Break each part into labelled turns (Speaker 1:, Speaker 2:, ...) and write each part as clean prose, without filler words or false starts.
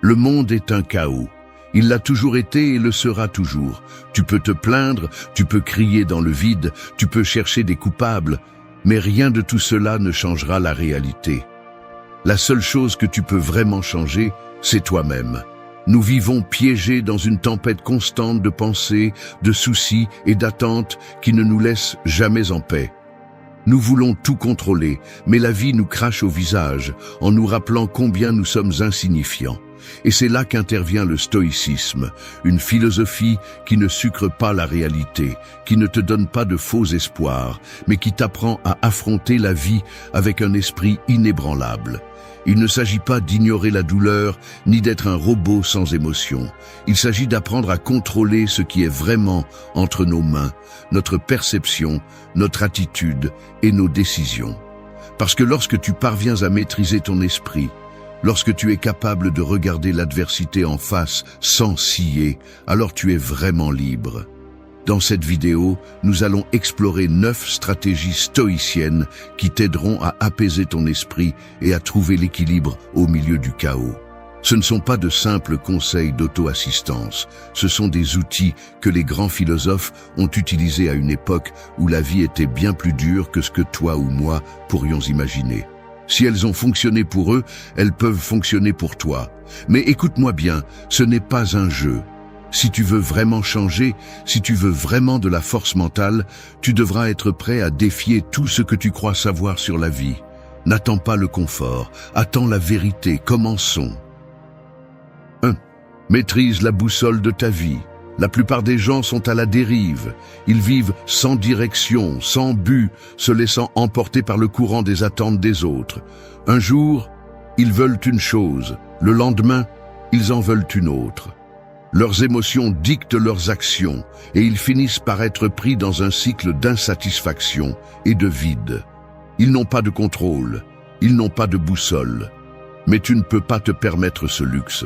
Speaker 1: Le monde est un chaos. Il l'a toujours été et le sera toujours. Tu peux te plaindre, tu peux crier dans le vide, tu peux chercher des coupables, mais rien de tout cela ne changera la réalité. La seule chose que tu peux vraiment changer, c'est toi-même. Nous vivons piégés dans une tempête constante de pensées, de soucis et d'attentes qui ne nous laissent jamais en paix. Nous voulons tout contrôler, mais la vie nous crache au visage en nous rappelant combien nous sommes insignifiants. Et c'est là qu'intervient le stoïcisme, une philosophie qui ne sucre pas la réalité, qui ne te donne pas de faux espoirs, mais qui t'apprend à affronter la vie avec un esprit inébranlable. Il ne s'agit pas d'ignorer la douleur, ni d'être un robot sans émotion. Il s'agit d'apprendre à contrôler ce qui est vraiment entre nos mains, notre perception, notre attitude et nos décisions. Parce que lorsque tu parviens à maîtriser ton esprit, lorsque tu es capable de regarder l'adversité en face sans scier, alors tu es vraiment libre. Dans cette vidéo, nous allons explorer 9 stratégies stoïciennes qui t'aideront à apaiser ton esprit et à trouver l'équilibre au milieu du chaos. Ce ne sont pas de simples conseils d'auto-assistance, ce sont des outils que les grands philosophes ont utilisés à une époque où la vie était bien plus dure que ce que toi ou moi pourrions imaginer. Si elles ont fonctionné pour eux, elles peuvent fonctionner pour toi. Mais écoute-moi bien, ce n'est pas un jeu. Si tu veux vraiment changer, si tu veux vraiment de la force mentale, tu devras être prêt à défier tout ce que tu crois savoir sur la vie. N'attends pas le confort, attends la vérité, commençons. 1. Maîtrise la boussole de ta vie. La plupart des gens sont à la dérive. Ils vivent sans direction, sans but, se laissant emporter par le courant des attentes des autres. Un jour, ils veulent une chose. Le lendemain, ils en veulent une autre. Leurs émotions dictent leurs actions et ils finissent par être pris dans un cycle d'insatisfaction et de vide. Ils n'ont pas de contrôle, ils n'ont pas de boussole. Mais tu ne peux pas te permettre ce luxe.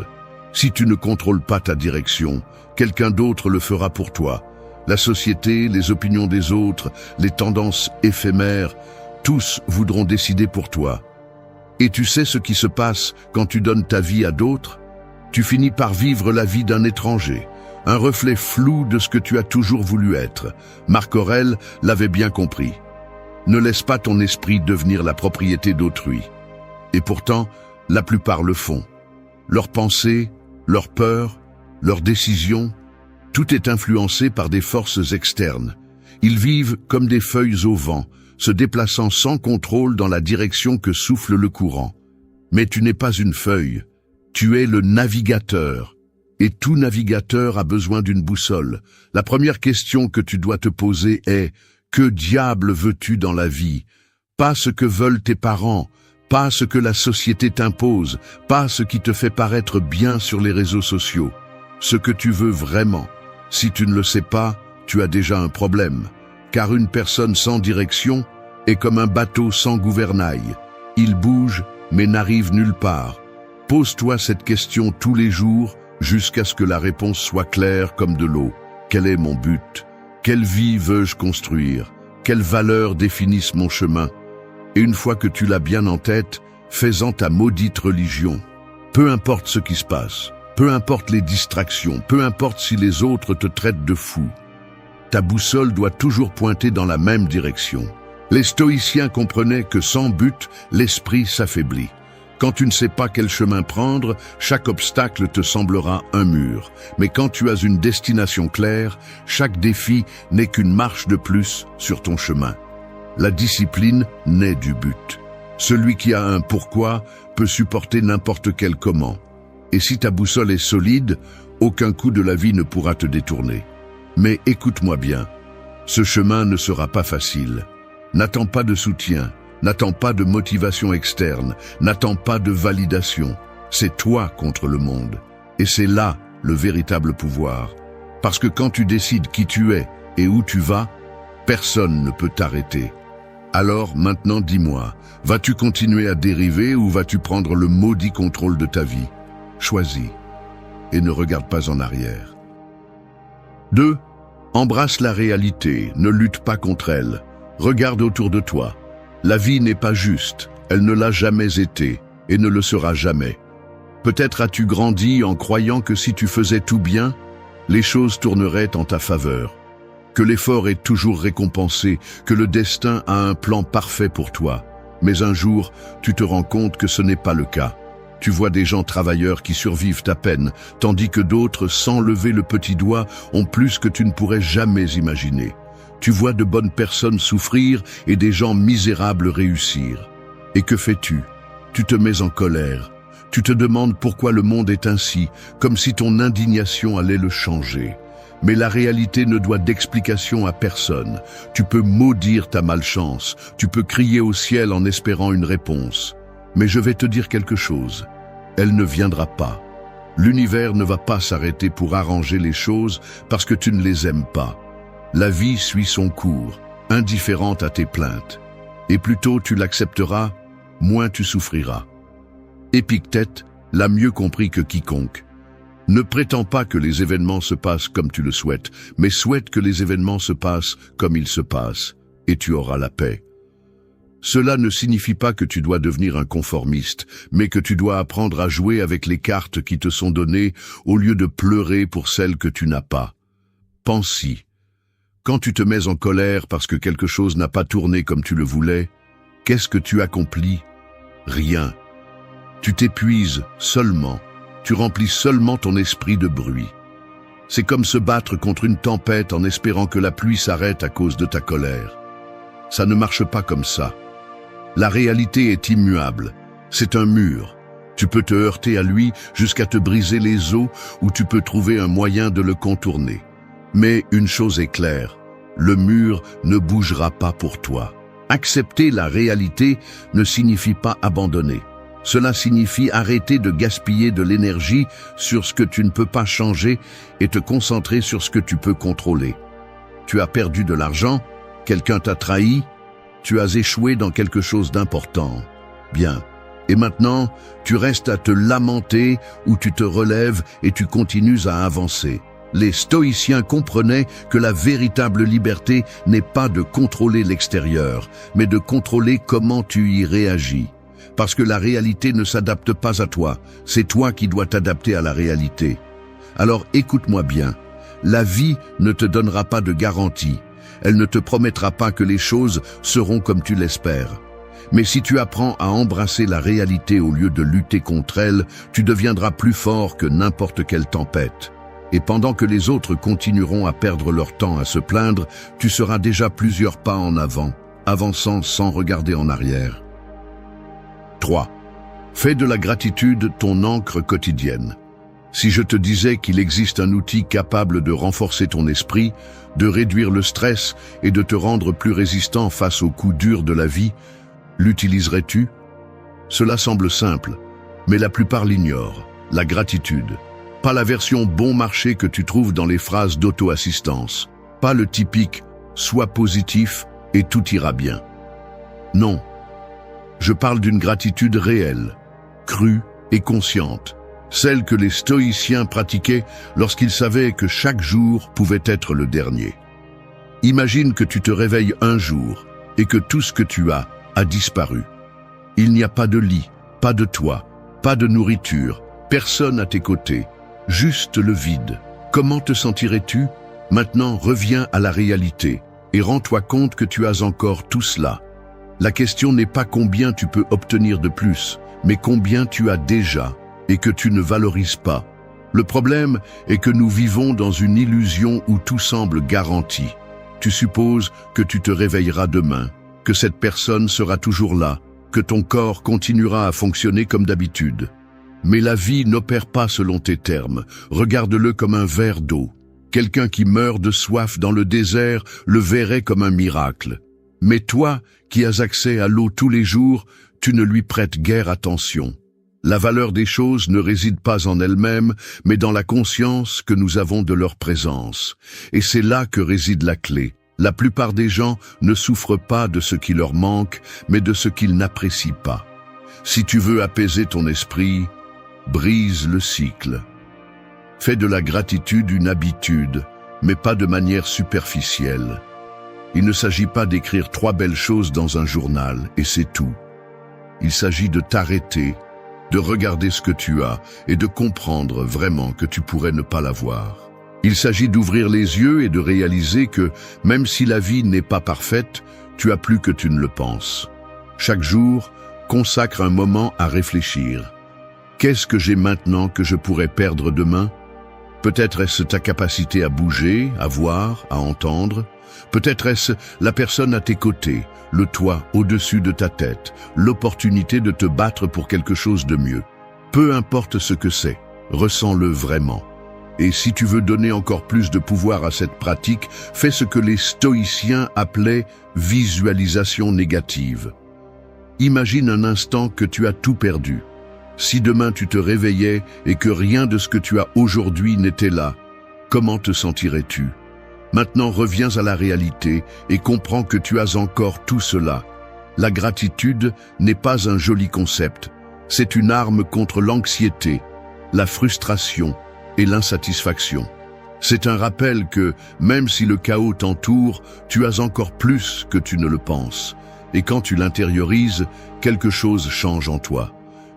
Speaker 1: Si tu ne contrôles pas ta direction, quelqu'un d'autre le fera pour toi. La société, les opinions des autres, les tendances éphémères, tous voudront décider pour toi. Et tu sais ce qui se passe quand tu donnes ta vie à d'autres ? Tu finis par vivre la vie d'un étranger, un reflet flou de ce que tu as toujours voulu être. Marc Aurèle l'avait bien compris. Ne laisse pas ton esprit devenir la propriété d'autrui. Et pourtant, la plupart le font. Leurs pensées, leurs peurs, leurs décisions, tout est influencé par des forces externes. Ils vivent comme des feuilles au vent, se déplaçant sans contrôle dans la direction que souffle le courant. Mais tu n'es pas une feuille. Tu es le navigateur, et tout navigateur a besoin d'une boussole. La première question que tu dois te poser est « Que diable veux-tu dans la vie ?» Pas ce que veulent tes parents, pas ce que la société t'impose, pas ce qui te fait paraître bien sur les réseaux sociaux. Ce que tu veux vraiment. Si tu ne le sais pas, tu as déjà un problème. Car une personne sans direction est comme un bateau sans gouvernail. Il bouge, mais n'arrive nulle part. Pose-toi cette question tous les jours jusqu'à ce que la réponse soit claire comme de l'eau. Quel est mon but? Quelle vie veux-je construire? Quelles valeurs définissent mon chemin? Et une fois que tu l'as bien en tête, fais-en ta maudite religion. Peu importe ce qui se passe, peu importe les distractions, peu importe si les autres te traitent de fou, ta boussole doit toujours pointer dans la même direction. Les stoïciens comprenaient que sans but, l'esprit s'affaiblit. Quand tu ne sais pas quel chemin prendre, chaque obstacle te semblera un mur. Mais quand tu as une destination claire, chaque défi n'est qu'une marche de plus sur ton chemin. La discipline naît du but. Celui qui a un pourquoi peut supporter n'importe quel comment. Et si ta boussole est solide, aucun coup de la vie ne pourra te détourner. Mais écoute-moi bien, ce chemin ne sera pas facile. N'attends pas de soutien. N'attends pas de motivation externe, n'attends pas de validation. C'est toi contre le monde. Et c'est là le véritable pouvoir. Parce que quand tu décides qui tu es et où tu vas, personne ne peut t'arrêter. Alors maintenant dis-moi, vas-tu continuer à dériver ou vas-tu prendre le maudit contrôle de ta vie? Choisis et ne regarde pas en arrière. 2. Embrasse la réalité, ne lutte pas contre elle. Regarde autour de toi. La vie n'est pas juste, elle ne l'a jamais été et ne le sera jamais. Peut-être as-tu grandi en croyant que si tu faisais tout bien, les choses tourneraient en ta faveur, que l'effort est toujours récompensé, que le destin a un plan parfait pour toi. Mais un jour, tu te rends compte que ce n'est pas le cas. Tu vois des gens travailleurs qui survivent à peine, tandis que d'autres, sans lever le petit doigt, ont plus que tu ne pourrais jamais imaginer. Tu vois de bonnes personnes souffrir et des gens misérables réussir. Et que fais-tu? Tu te mets en colère. Tu te demandes pourquoi le monde est ainsi, comme si ton indignation allait le changer. Mais la réalité ne doit d'explication à personne. Tu peux maudire ta malchance, tu peux crier au ciel en espérant une réponse. Mais je vais te dire quelque chose, elle ne viendra pas. L'univers ne va pas s'arrêter pour arranger les choses parce que tu ne les aimes pas. La vie suit son cours, indifférente à tes plaintes. Et plus tôt tu l'accepteras, moins tu souffriras. Épictète l'a mieux compris que quiconque. Ne prétends pas que les événements se passent comme tu le souhaites, mais souhaite que les événements se passent comme ils se passent, et tu auras la paix. Cela ne signifie pas que tu dois devenir un conformiste, mais que tu dois apprendre à jouer avec les cartes qui te sont données au lieu de pleurer pour celles que tu n'as pas. Pense-y. Quand tu te mets en colère parce que quelque chose n'a pas tourné comme tu le voulais, qu'est-ce que tu accomplis? Rien. Tu t'épuises seulement. Tu remplis seulement ton esprit de bruit. C'est comme se battre contre une tempête en espérant que la pluie s'arrête à cause de ta colère. Ça ne marche pas comme ça. La réalité est immuable. C'est un mur. Tu peux te heurter à lui jusqu'à te briser les os ou tu peux trouver un moyen de le contourner. Mais une chose est claire, le mur ne bougera pas pour toi. Accepter la réalité ne signifie pas abandonner. Cela signifie arrêter de gaspiller de l'énergie sur ce que tu ne peux pas changer et te concentrer sur ce que tu peux contrôler. Tu as perdu de l'argent, quelqu'un t'a trahi, tu as échoué dans quelque chose d'important. Bien. Et maintenant, tu restes à te lamenter ou tu te relèves et tu continues à avancer. Les stoïciens comprenaient que la véritable liberté n'est pas de contrôler l'extérieur, mais de contrôler comment tu y réagis. Parce que la réalité ne s'adapte pas à toi, c'est toi qui dois t'adapter à la réalité. Alors écoute-moi bien, la vie ne te donnera pas de garantie. Elle ne te promettra pas que les choses seront comme tu l'espères. Mais si tu apprends à embrasser la réalité au lieu de lutter contre elle, tu deviendras plus fort que n'importe quelle tempête. Et pendant que les autres continueront à perdre leur temps à se plaindre, tu seras déjà plusieurs pas en avant, avançant sans regarder en arrière. 3. Fais de la gratitude ton encre quotidienne. Si je te disais qu'il existe un outil capable de renforcer ton esprit, de réduire le stress et de te rendre plus résistant face aux coups durs de la vie, l'utiliserais-tu? Cela semble simple, mais la plupart l'ignorent. La gratitude. Pas la version bon marché que tu trouves dans les phrases d'auto-assistance. Pas le typique « sois positif et tout ira bien ». Non. Je parle d'une gratitude réelle, crue et consciente. Celle que les stoïciens pratiquaient lorsqu'ils savaient que chaque jour pouvait être le dernier. Imagine que tu te réveilles un jour et que tout ce que tu as a disparu. Il n'y a pas de lit, pas de toit, pas de nourriture, personne à tes côtés, juste le vide. Comment te sentirais-tu? Maintenant, reviens à la réalité et rends-toi compte que tu as encore tout cela. La question n'est pas combien tu peux obtenir de plus, mais combien tu as déjà et que tu ne valorises pas. Le problème est que nous vivons dans une illusion où tout semble garanti. Tu supposes que tu te réveilleras demain, que cette personne sera toujours là, que ton corps continuera à fonctionner comme d'habitude. Mais la vie n'opère pas selon tes termes. Regarde-le comme un verre d'eau. Quelqu'un qui meurt de soif dans le désert le verrait comme un miracle. Mais toi, qui as accès à l'eau tous les jours, tu ne lui prêtes guère attention. La valeur des choses ne réside pas en elles-mêmes, mais dans la conscience que nous avons de leur présence. Et c'est là que réside la clé. La plupart des gens ne souffrent pas de ce qui leur manque, mais de ce qu'ils n'apprécient pas. Si tu veux apaiser ton esprit, brise le cycle. Fais de la gratitude une habitude, mais pas de manière superficielle. Il ne s'agit pas d'écrire 3 belles choses dans un journal, et c'est tout. Il s'agit de t'arrêter, de regarder ce que tu as et de comprendre vraiment que tu pourrais ne pas l'avoir. Il s'agit d'ouvrir les yeux et de réaliser que, même si la vie n'est pas parfaite, tu as plus que tu ne le penses. Chaque jour, consacre un moment à réfléchir. Qu'est-ce que j'ai maintenant que je pourrais perdre demain? Peut-être est-ce ta capacité à bouger, à voir, à entendre. Peut-être est-ce la personne à tes côtés, le toit au-dessus de ta tête, l'opportunité de te battre pour quelque chose de mieux. Peu importe ce que c'est, ressens-le vraiment. Et si tu veux donner encore plus de pouvoir à cette pratique, fais ce que les stoïciens appelaient visualisation négative. Imagine un instant que tu as tout perdu. Si demain tu te réveillais et que rien de ce que tu as aujourd'hui n'était là, comment te sentirais-tu? Maintenant reviens à la réalité et comprends que tu as encore tout cela. La gratitude n'est pas un joli concept, c'est une arme contre l'anxiété, la frustration et l'insatisfaction. C'est un rappel que, même si le chaos t'entoure, tu as encore plus que tu ne le penses. Et quand tu l'intériorises, quelque chose change en toi.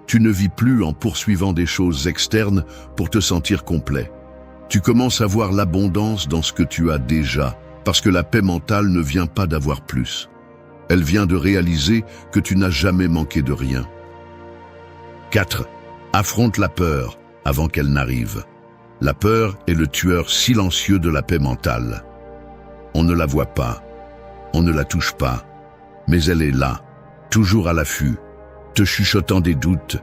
Speaker 1: Tu ne vis plus en poursuivant des choses externes pour te sentir complet. Tu commences à voir l'abondance dans ce que tu as déjà, parce que la paix mentale ne vient pas d'avoir plus. Elle vient de réaliser que tu n'as jamais manqué de rien. 4. Affronte la peur avant qu'elle n'arrive. La peur est le tueur silencieux de la paix mentale. On ne la voit pas, on ne la touche pas, mais elle est là, toujours à l'affût, te chuchotant des doutes,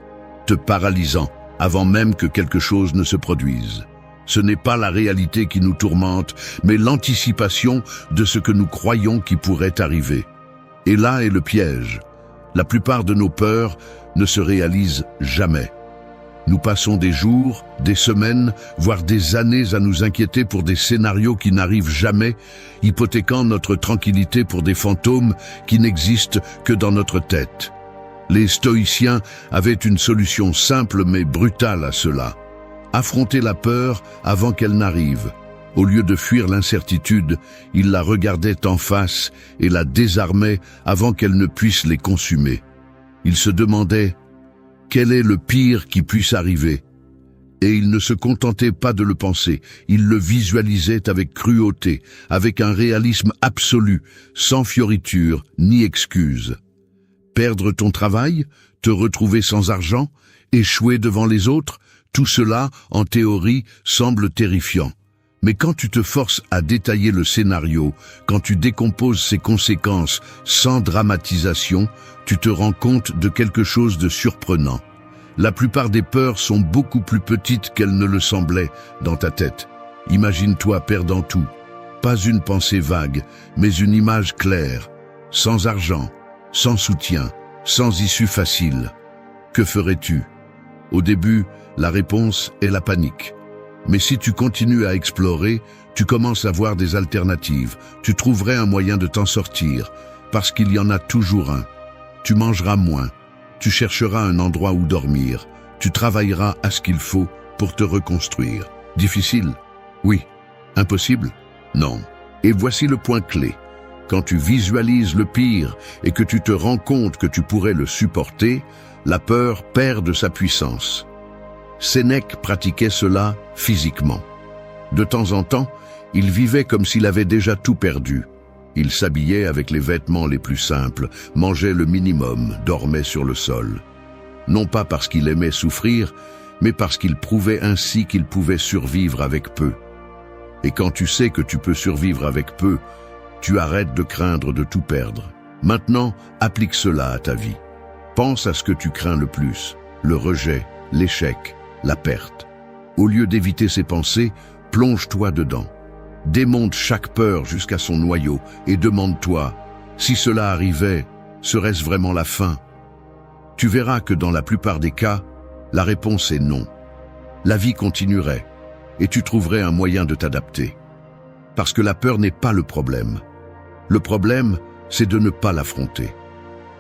Speaker 1: te paralysant avant même que quelque chose ne se produise. Ce n'est pas la réalité qui nous tourmente, mais l'anticipation de ce que nous croyons qui pourrait arriver. Et là est le piège. La plupart de nos peurs ne se réalisent jamais. Nous passons des jours, des semaines, voire des années à nous inquiéter pour des scénarios qui n'arrivent jamais, hypothéquant notre tranquillité pour des fantômes qui n'existent que dans notre tête. Les stoïciens avaient une solution simple mais brutale à cela. Affronter la peur avant qu'elle n'arrive. Au lieu de fuir l'incertitude, ils la regardaient en face et la désarmaient avant qu'elle ne puisse les consumer. Ils se demandaient « Quel est le pire qui puisse arriver ?» Et ils ne se contentaient pas de le penser, ils le visualisaient avec cruauté, avec un réalisme absolu, sans fioriture ni excuse. Perdre ton travail, te retrouver sans argent, échouer devant les autres, tout cela, en théorie, semble terrifiant. Mais quand tu te forces à détailler le scénario, quand tu décomposes ses conséquences sans dramatisation, tu te rends compte de quelque chose de surprenant. La plupart des peurs sont beaucoup plus petites qu'elles ne le semblaient dans ta tête. Imagine-toi perdant tout. Pas une pensée vague, mais une image claire. Sans argent, sans soutien, sans issue facile. Que ferais-tu? Au début, la réponse est la panique. Mais si tu continues à explorer, tu commences à voir des alternatives. Tu trouverais un moyen de t'en sortir, parce qu'il y en a toujours un. Tu mangeras moins. Tu chercheras un endroit où dormir. Tu travailleras à ce qu'il faut pour te reconstruire. Difficile? Oui. Impossible? Non. Et voici le point clé. Quand tu visualises le pire et que tu te rends compte que tu pourrais le supporter, la peur perd de sa puissance. Sénèque pratiquait cela physiquement. De temps en temps, il vivait comme s'il avait déjà tout perdu. Il s'habillait avec les vêtements les plus simples, mangeait le minimum, dormait sur le sol. Non pas parce qu'il aimait souffrir, mais parce qu'il prouvait ainsi qu'il pouvait survivre avec peu. Et quand tu sais que tu peux survivre avec peu, tu arrêtes de craindre de tout perdre. Maintenant, applique cela à ta vie. Pense à ce que tu crains le plus, le rejet, l'échec, la perte. Au lieu d'éviter ces pensées, plonge-toi dedans. Démonte chaque peur jusqu'à son noyau et demande-toi, si cela arrivait, serait-ce vraiment la fin? Tu verras que dans la plupart des cas, la réponse est non. La vie continuerait et tu trouverais un moyen de t'adapter. Parce que la peur n'est pas le problème. Le problème, c'est de ne pas l'affronter.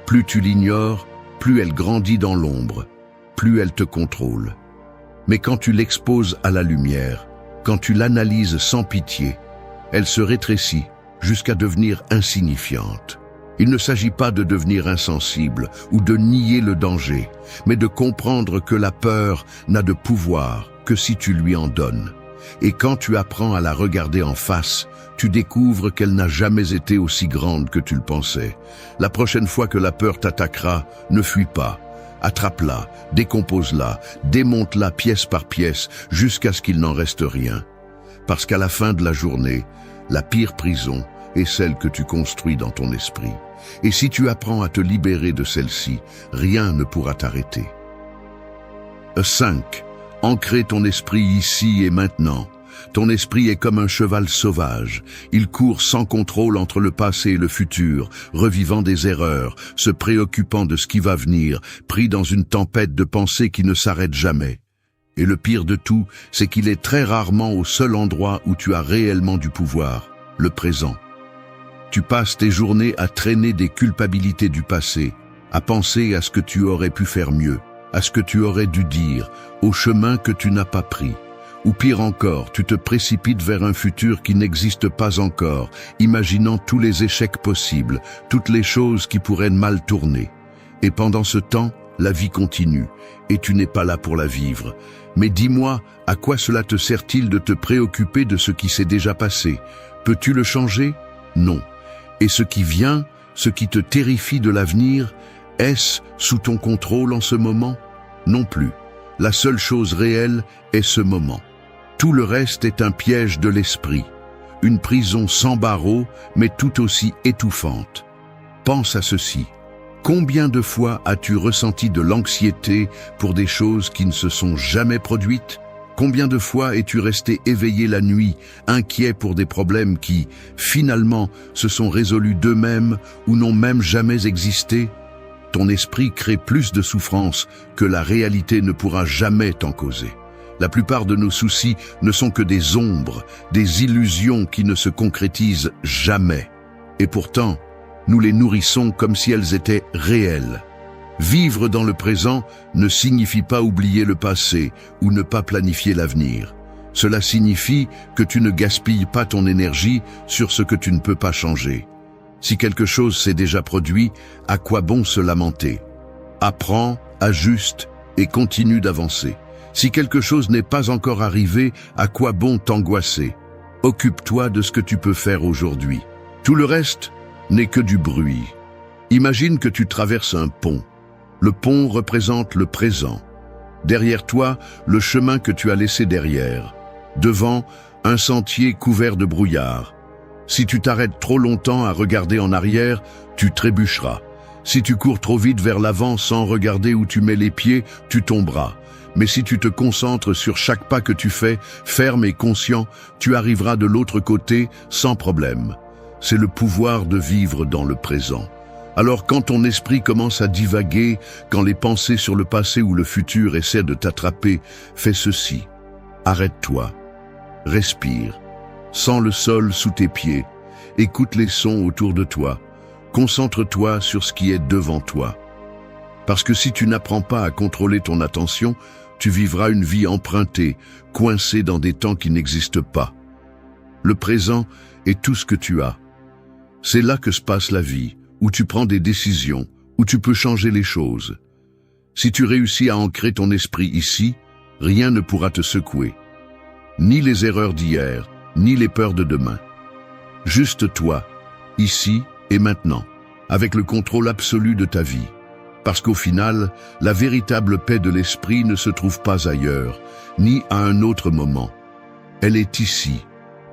Speaker 1: Plus tu l'ignores, plus elle grandit dans l'ombre, plus elle te contrôle. Mais quand tu l'exposes à la lumière, quand tu l'analyses sans pitié, elle se rétrécit jusqu'à devenir insignifiante. Il ne s'agit pas de devenir insensible ou de nier le danger, mais de comprendre que la peur n'a de pouvoir que si tu lui en donnes. Et quand tu apprends à la regarder en face, tu découvres qu'elle n'a jamais été aussi grande que tu le pensais. La prochaine fois que la peur t'attaquera, ne fuis pas. Attrape-la, décompose-la, démonte-la pièce par pièce jusqu'à ce qu'il n'en reste rien. Parce qu'à la fin de la journée, la pire prison est celle que tu construis dans ton esprit. Et si tu apprends à te libérer de celle-ci, rien ne pourra t'arrêter. 5. Ancrer ton esprit ici et maintenant. Ton esprit est comme un cheval sauvage. Il court sans contrôle entre le passé et le futur, revivant des erreurs, se préoccupant de ce qui va venir, pris dans une tempête de pensées qui ne s'arrête jamais. Et le pire de tout, c'est qu'il est très rarement au seul endroit où tu as réellement du pouvoir, le présent. Tu passes tes journées à traîner des culpabilités du passé, à penser à ce que tu aurais pu faire mieux, à ce que tu aurais dû dire, au chemin que tu n'as pas pris. Ou pire encore, tu te précipites vers un futur qui n'existe pas encore, imaginant tous les échecs possibles, toutes les choses qui pourraient mal tourner. Et pendant ce temps, la vie continue, et tu n'es pas là pour la vivre. Mais dis-moi, à quoi cela te sert-il de te préoccuper de ce qui s'est déjà passé? Peux-tu le changer? Non. Et ce qui vient, ce qui te terrifie de l'avenir, est-ce sous ton contrôle en ce moment? Non plus. La seule chose réelle est ce moment. Tout le reste est un piège de l'esprit, une prison sans barreaux, mais tout aussi étouffante. Pense à ceci. Combien de fois as-tu ressenti de l'anxiété pour des choses qui ne se sont jamais produites? Combien de fois es-tu resté éveillé la nuit, inquiet pour des problèmes qui, finalement, se sont résolus d'eux-mêmes ou n'ont même jamais existé? Ton esprit crée plus de souffrance que la réalité ne pourra jamais t'en causer. La plupart de nos soucis ne sont que des ombres, des illusions qui ne se concrétisent jamais. Et pourtant, nous les nourrissons comme si elles étaient réelles. Vivre dans le présent ne signifie pas oublier le passé ou ne pas planifier l'avenir. Cela signifie que tu ne gaspilles pas ton énergie sur ce que tu ne peux pas changer. Si quelque chose s'est déjà produit, à quoi bon se lamenter? Apprends, ajuste et continue d'avancer. Si quelque chose n'est pas encore arrivé, à quoi bon t'angoisser? Occupe-toi de ce que tu peux faire aujourd'hui. Tout le reste n'est que du bruit. Imagine que tu traverses un pont. Le pont représente le présent. Derrière toi, le chemin que tu as laissé derrière. Devant, un sentier couvert de brouillard. Si tu t'arrêtes trop longtemps à regarder en arrière, tu trébucheras. Si tu cours trop vite vers l'avant sans regarder où tu mets les pieds, tu tomberas. Mais si tu te concentres sur chaque pas que tu fais, ferme et conscient, tu arriveras de l'autre côté sans problème. C'est le pouvoir de vivre dans le présent. Alors quand ton esprit commence à divaguer, quand les pensées sur le passé ou le futur essaient de t'attraper, fais ceci. Arrête-toi. Respire. Sens le sol sous tes pieds. Écoute les sons autour de toi. Concentre-toi sur ce qui est devant toi. Parce que si tu n'apprends pas à contrôler ton attention, tu vivras une vie empruntée, coincée dans des temps qui n'existent pas. Le présent est tout ce que tu as. C'est là que se passe la vie, où tu prends des décisions, où tu peux changer les choses. Si tu réussis à ancrer ton esprit ici, rien ne pourra te secouer. Ni les erreurs d'hier, ni les peurs de demain. Juste toi, ici et maintenant, avec le contrôle absolu de ta vie. Parce qu'au final, la véritable paix de l'esprit ne se trouve pas ailleurs, ni à un autre moment. Elle est ici,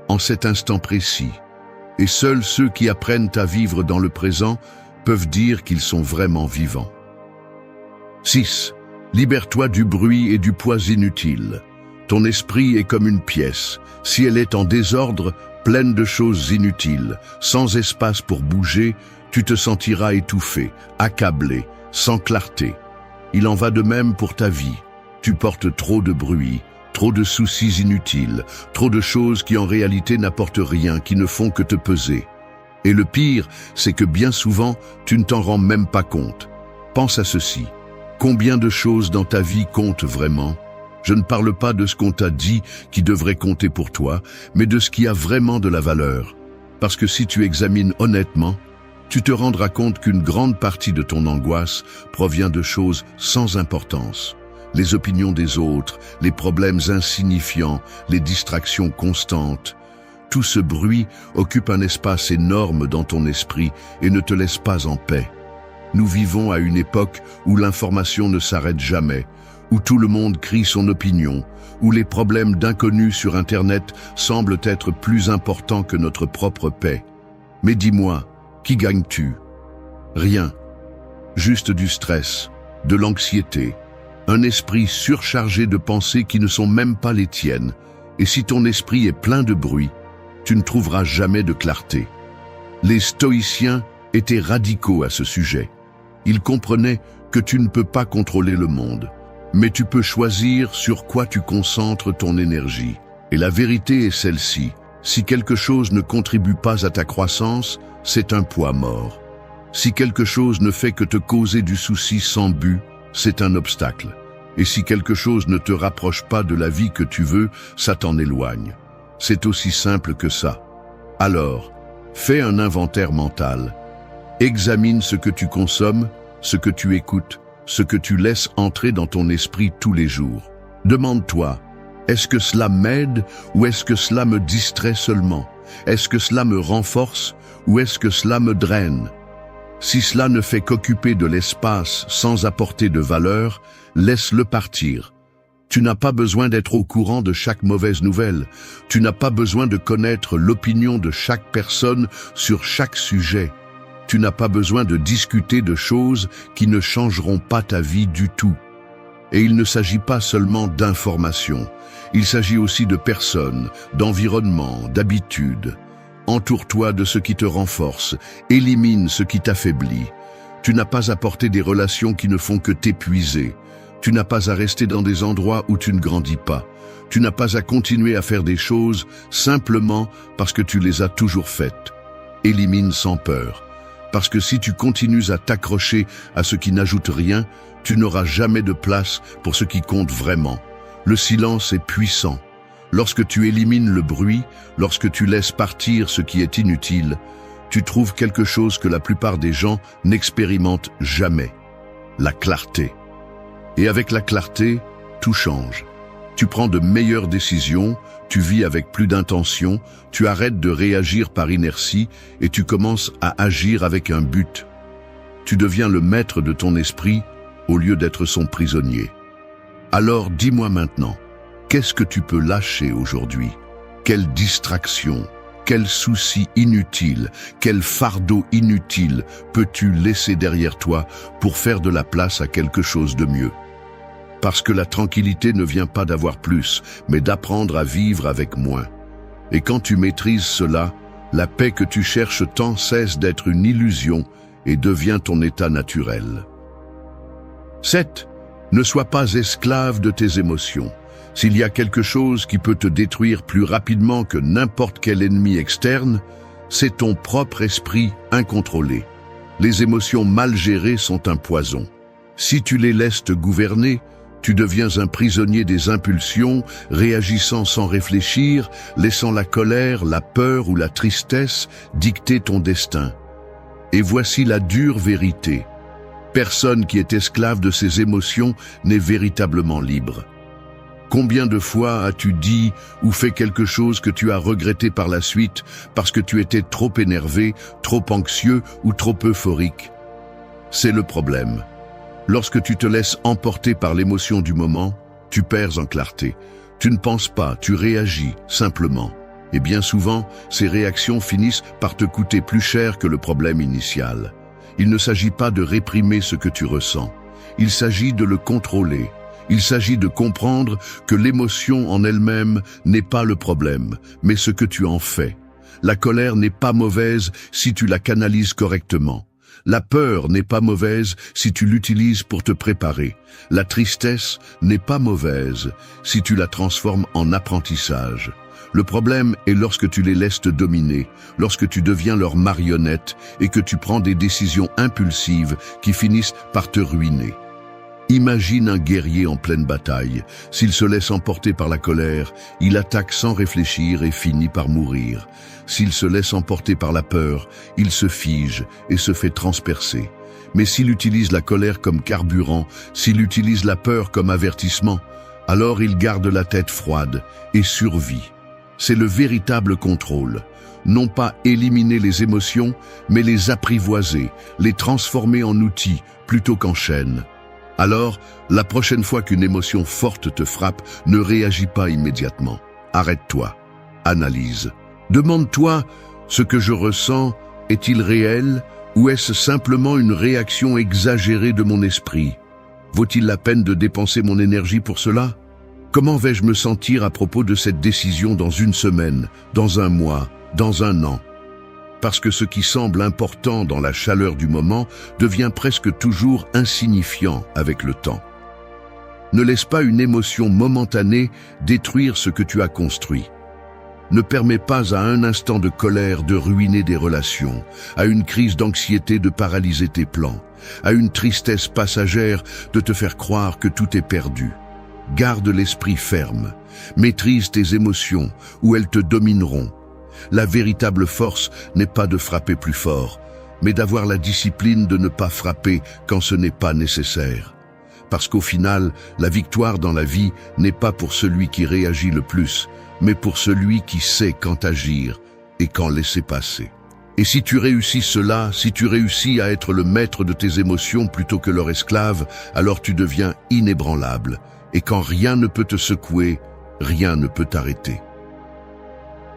Speaker 1: en cet instant précis. Et seuls ceux qui apprennent à vivre dans le présent peuvent dire qu'ils sont vraiment vivants. 6. Libère-toi du bruit et du poids inutile. Ton esprit est comme une pièce. Si elle est en désordre, pleine de choses inutiles, sans espace pour bouger, tu te sentiras étouffé, accablé, sans clarté. Il en va de même pour ta vie. Tu portes trop de bruit, trop de soucis inutiles, trop de choses qui en réalité n'apportent rien, qui ne font que te peser. Et le pire, c'est que bien souvent, tu ne t'en rends même pas compte. Pense à ceci. Combien de choses dans ta vie comptent vraiment? Je ne parle pas de ce qu'on t'a dit qui devrait compter pour toi, mais de ce qui a vraiment de la valeur. Parce que si tu examines honnêtement, tu te rendras compte qu'une grande partie de ton angoisse provient de choses sans importance. Les opinions des autres, les problèmes insignifiants, les distractions constantes. Tout ce bruit occupe un espace énorme dans ton esprit et ne te laisse pas en paix. Nous vivons à une époque où l'information ne s'arrête jamais, où tout le monde crie son opinion, où les problèmes d'inconnus sur Internet semblent être plus importants que notre propre paix. Mais dis-moi, qui gagnes-tu? Rien. Juste du stress, de l'anxiété, un esprit surchargé de pensées qui ne sont même pas les tiennes. Et si ton esprit est plein de bruit, tu ne trouveras jamais de clarté. Les stoïciens étaient radicaux à ce sujet. Ils comprenaient que tu ne peux pas contrôler le monde, mais tu peux choisir sur quoi tu concentres ton énergie. Et la vérité est celle-ci. Si quelque chose ne contribue pas à ta croissance, c'est un poids mort. Si quelque chose ne fait que te causer du souci sans but, c'est un obstacle. Et si quelque chose ne te rapproche pas de la vie que tu veux, ça t'en éloigne. C'est aussi simple que ça. Alors, fais un inventaire mental. Examine ce que tu consommes, ce que tu écoutes, ce que tu laisses entrer dans ton esprit tous les jours. Demande-toi, est-ce que cela m'aide ou est-ce que cela me distrait seulement? Est-ce que cela me renforce ou est-ce que cela me draine? Si cela ne fait qu'occuper de l'espace sans apporter de valeur, laisse-le partir. Tu n'as pas besoin d'être au courant de chaque mauvaise nouvelle. Tu n'as pas besoin de connaître l'opinion de chaque personne sur chaque sujet. Tu n'as pas besoin de discuter de choses qui ne changeront pas ta vie du tout. Et il ne s'agit pas seulement d'informations. Il s'agit aussi de personnes, d'environnement, d'habitudes. Entoure-toi de ce qui te renforce, élimine ce qui t'affaiblit. Tu n'as pas à porter des relations qui ne font que t'épuiser. Tu n'as pas à rester dans des endroits où tu ne grandis pas. Tu n'as pas à continuer à faire des choses simplement parce que tu les as toujours faites. Élimine sans peur. Parce que si tu continues à t'accrocher à ce qui n'ajoute rien, tu n'auras jamais de place pour ce qui compte vraiment. Le silence est puissant. Lorsque tu élimines le bruit, lorsque tu laisses partir ce qui est inutile, tu trouves quelque chose que la plupart des gens n'expérimentent jamais. La clarté. Et avec la clarté, tout change. Tu prends de meilleures décisions, tu vis avec plus d'intention, tu arrêtes de réagir par inertie et tu commences à agir avec un but. Tu deviens le maître de ton esprit au lieu d'être son prisonnier. Alors dis-moi maintenant, qu'est-ce que tu peux lâcher aujourd'hui? Quelle distraction, quel souci inutile, quel fardeau inutile peux-tu laisser derrière toi pour faire de la place à quelque chose de mieux? Parce que la tranquillité ne vient pas d'avoir plus, mais d'apprendre à vivre avec moins. Et quand tu maîtrises cela, la paix que tu cherches tant cesse d'être une illusion et devient ton état naturel. 7. Ne sois pas esclave de tes émotions. S'il y a quelque chose qui peut te détruire plus rapidement que n'importe quel ennemi externe, c'est ton propre esprit incontrôlé. Les émotions mal gérées sont un poison. Si tu les laisses te gouverner, tu deviens un prisonnier des impulsions, réagissant sans réfléchir, laissant la colère, la peur ou la tristesse dicter ton destin. Et voici la dure vérité. Personne qui est esclave de ses émotions n'est véritablement libre. Combien de fois as-tu dit ou fait quelque chose que tu as regretté par la suite parce que tu étais trop énervé, trop anxieux ou trop euphorique? C'est le problème. Lorsque tu te laisses emporter par l'émotion du moment, tu perds en clarté. Tu ne penses pas, tu réagis simplement. Et bien souvent, ces réactions finissent par te coûter plus cher que le problème initial. Il ne s'agit pas de réprimer ce que tu ressens. Il s'agit de le contrôler. Il s'agit de comprendre que l'émotion en elle-même n'est pas le problème, mais ce que tu en fais. La colère n'est pas mauvaise si tu la canalises correctement. La peur n'est pas mauvaise si tu l'utilises pour te préparer. La tristesse n'est pas mauvaise si tu la transformes en apprentissage. Le problème est lorsque tu les laisses te dominer, lorsque tu deviens leur marionnette et que tu prends des décisions impulsives qui finissent par te ruiner. Imagine un guerrier en pleine bataille. S'il se laisse emporter par la colère, il attaque sans réfléchir et finit par mourir. S'il se laisse emporter par la peur, il se fige et se fait transpercer. Mais s'il utilise la colère comme carburant, s'il utilise la peur comme avertissement, alors il garde la tête froide et survit. C'est le véritable contrôle. Non pas éliminer les émotions, mais les apprivoiser, les transformer en outils plutôt qu'en chaînes. Alors, la prochaine fois qu'une émotion forte te frappe, ne réagis pas immédiatement. Arrête-toi. Analyse. Demande-toi, ce que je ressens, est-il réel ou est-ce simplement une réaction exagérée de mon esprit? Vaut-il la peine de dépenser mon énergie pour cela? Comment vais-je me sentir à propos de cette décision dans une semaine, dans un mois, dans un an? Parce que ce qui semble important dans la chaleur du moment devient presque toujours insignifiant avec le temps. Ne laisse pas une émotion momentanée détruire ce que tu as construit. Ne permets pas à un instant de colère de ruiner des relations, à une crise d'anxiété de paralyser tes plans, à une tristesse passagère de te faire croire que tout est perdu. Garde l'esprit ferme, maîtrise tes émotions ou elles te domineront. La véritable force n'est pas de frapper plus fort, mais d'avoir la discipline de ne pas frapper quand ce n'est pas nécessaire. Parce qu'au final, la victoire dans la vie n'est pas pour celui qui réagit le plus, mais pour celui qui sait quand agir et quand laisser passer. Et si tu réussis cela, si tu réussis à être le maître de tes émotions plutôt que leur esclave, alors tu deviens inébranlable. Et quand rien ne peut te secouer, rien ne peut t'arrêter.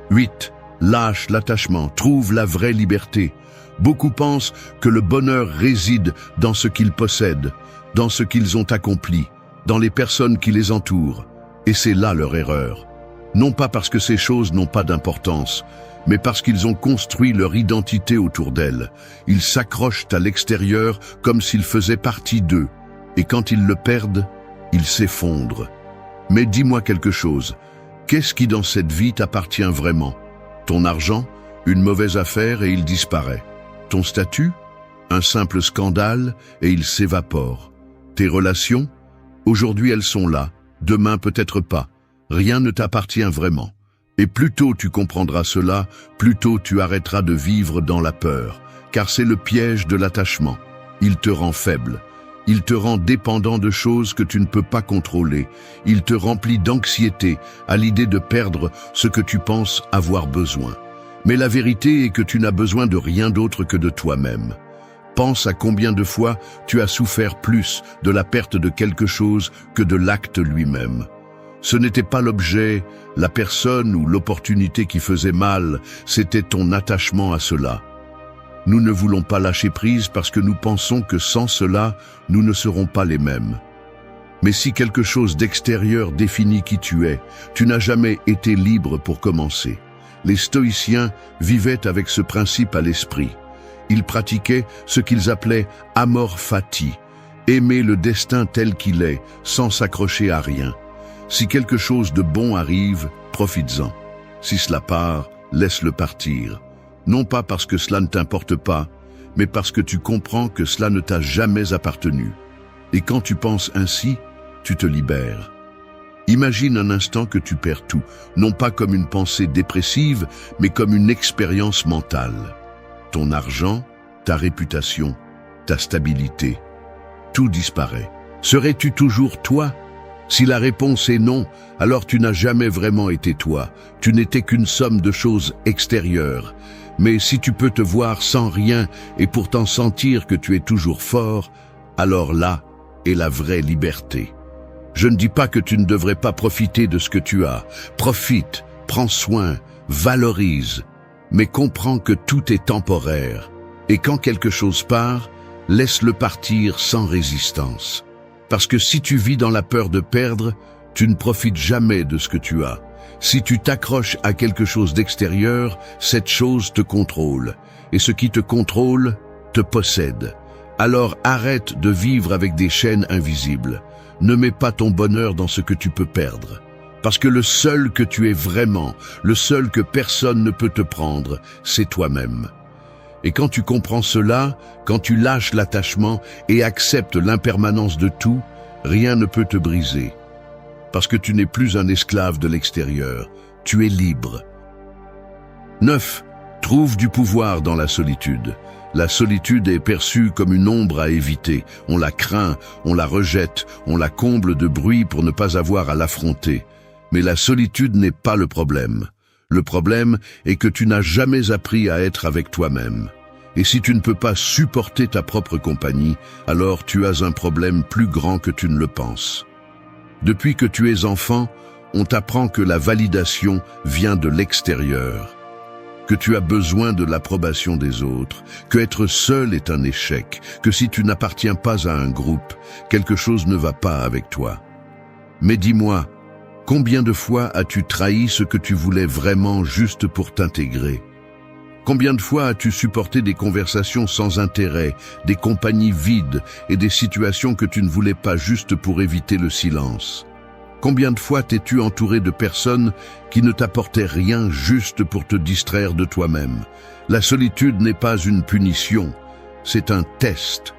Speaker 1: 8. Lâche l'attachement, trouve la vraie liberté. Beaucoup pensent que le bonheur réside dans ce qu'ils possèdent, dans ce qu'ils ont accompli, dans les personnes qui les entourent. Et c'est là leur erreur. Non pas parce que ces choses n'ont pas d'importance, mais parce qu'ils ont construit leur identité autour d'elles. Ils s'accrochent à l'extérieur comme s'ils faisaient partie d'eux. Et quand ils le perdent, ils s'effondrent. Mais dis-moi quelque chose. Qu'est-ce qui dans cette vie t'appartient vraiment? Ton argent, une mauvaise affaire et il disparaît. Ton statut, un simple scandale et il s'évapore. Tes relations, aujourd'hui elles sont là, demain peut-être pas. Rien ne t'appartient vraiment. Et plus tôt tu comprendras cela, plus tôt tu arrêteras de vivre dans la peur. Car c'est le piège de l'attachement. Il te rend faible. Il te rend dépendant de choses que tu ne peux pas contrôler. Il te remplit d'anxiété à l'idée de perdre ce que tu penses avoir besoin. Mais la vérité est que tu n'as besoin de rien d'autre que de toi-même. Pense à combien de fois tu as souffert plus de la perte de quelque chose que de l'acte lui-même. Ce n'était pas l'objet, la personne ou l'opportunité qui faisait mal, c'était ton attachement à cela. Nous ne voulons pas lâcher prise parce que nous pensons que sans cela, nous ne serons pas les mêmes. Mais si quelque chose d'extérieur définit qui tu es, tu n'as jamais été libre pour commencer. Les stoïciens vivaient avec ce principe à l'esprit. Ils pratiquaient ce qu'ils appelaient amor fati, aimer le destin tel qu'il est, sans s'accrocher à rien. Si quelque chose de bon arrive, profites-en. Si cela part, laisse-le partir. Non pas parce que cela ne t'importe pas, mais parce que tu comprends que cela ne t'a jamais appartenu. Et quand tu penses ainsi, tu te libères. Imagine un instant que tu perds tout, non pas comme une pensée dépressive, mais comme une expérience mentale. Ton argent, ta réputation, ta stabilité, tout disparaît. Serais-tu toujours toi? Si la réponse est non, alors tu n'as jamais vraiment été toi. Tu n'étais qu'une somme de choses extérieures. Mais si tu peux te voir sans rien et pourtant sentir que tu es toujours fort, alors là est la vraie liberté. Je ne dis pas que tu ne devrais pas profiter de ce que tu as. Profite, prends soin, valorise, mais comprends que tout est temporaire. Et quand quelque chose part, laisse-le partir sans résistance. Parce que si tu vis dans la peur de perdre, tu ne profites jamais de ce que tu as. Si tu t'accroches à quelque chose d'extérieur, cette chose te contrôle. Et ce qui te contrôle te possède. Alors arrête de vivre avec des chaînes invisibles. Ne mets pas ton bonheur dans ce que tu peux perdre. Parce que le seul que tu es vraiment, le seul que personne ne peut te prendre, c'est toi-même. Et quand tu comprends cela, quand tu lâches l'attachement et acceptes l'impermanence de tout, rien ne peut te briser. Parce que tu n'es plus un esclave de l'extérieur, tu es libre. 9. Trouve du pouvoir dans la solitude. La solitude est perçue comme une ombre à éviter. On la craint, on la rejette, on la comble de bruit pour ne pas avoir à l'affronter. Mais la solitude n'est pas le problème. Le problème est que tu n'as jamais appris à être avec toi-même. Et si tu ne peux pas supporter ta propre compagnie, alors tu as un problème plus grand que tu ne le penses. Depuis que tu es enfant, on t'apprend que la validation vient de l'extérieur, que tu as besoin de l'approbation des autres, que être seul est un échec, que si tu n'appartiens pas à un groupe, quelque chose ne va pas avec toi. Mais dis-moi, combien de fois as-tu trahi ce que tu voulais vraiment juste pour t'intégrer? Combien de fois as-tu supporté des conversations sans intérêt, des compagnies vides et des situations que tu ne voulais pas juste pour éviter le silence? Combien de fois t'es-tu entouré de personnes qui ne t'apportaient rien juste pour te distraire de toi-même? La solitude n'est pas une punition, c'est un test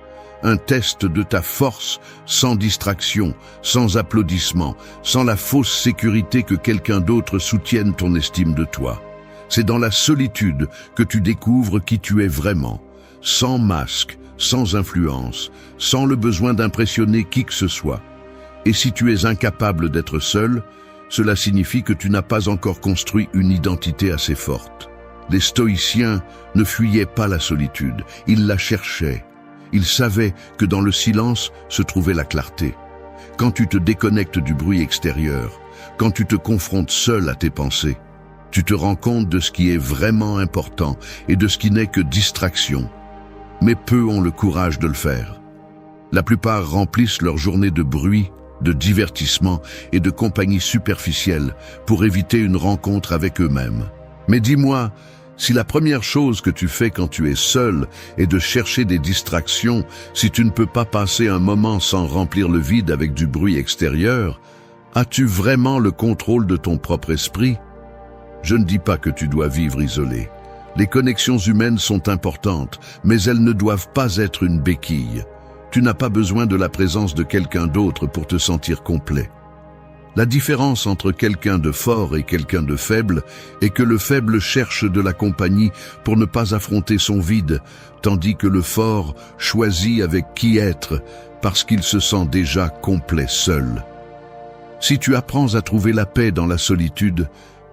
Speaker 1: de ta force, sans distraction, sans applaudissement, sans la fausse sécurité que quelqu'un d'autre soutienne ton estime de toi. C'est dans la solitude que tu découvres qui tu es vraiment, sans masque, sans influence, sans le besoin d'impressionner qui que ce soit. Et si tu es incapable d'être seul, cela signifie que tu n'as pas encore construit une identité assez forte. Les stoïciens ne fuyaient pas la solitude, ils la cherchaient. Ils savaient que dans le silence se trouvait la clarté. Quand tu te déconnectes du bruit extérieur, quand tu te confrontes seul à tes pensées, tu te rends compte de ce qui est vraiment important et de ce qui n'est que distraction. Mais peu ont le courage de le faire. La plupart remplissent leur journée de bruit, de divertissement et de compagnie superficielle pour éviter une rencontre avec eux-mêmes. Mais dis-moi, si la première chose que tu fais quand tu es seul est de chercher des distractions, si tu ne peux pas passer un moment sans remplir le vide avec du bruit extérieur, as-tu vraiment le contrôle de ton propre esprit? Je ne dis pas que tu dois vivre isolé. Les connexions humaines sont importantes, mais elles ne doivent pas être une béquille. Tu n'as pas besoin de la présence de quelqu'un d'autre pour te sentir complet. La différence entre quelqu'un de fort et quelqu'un de faible est que le faible cherche de la compagnie pour ne pas affronter son vide, tandis que le fort choisit avec qui être parce qu'il se sent déjà complet seul. Si tu apprends à trouver la paix dans la solitude,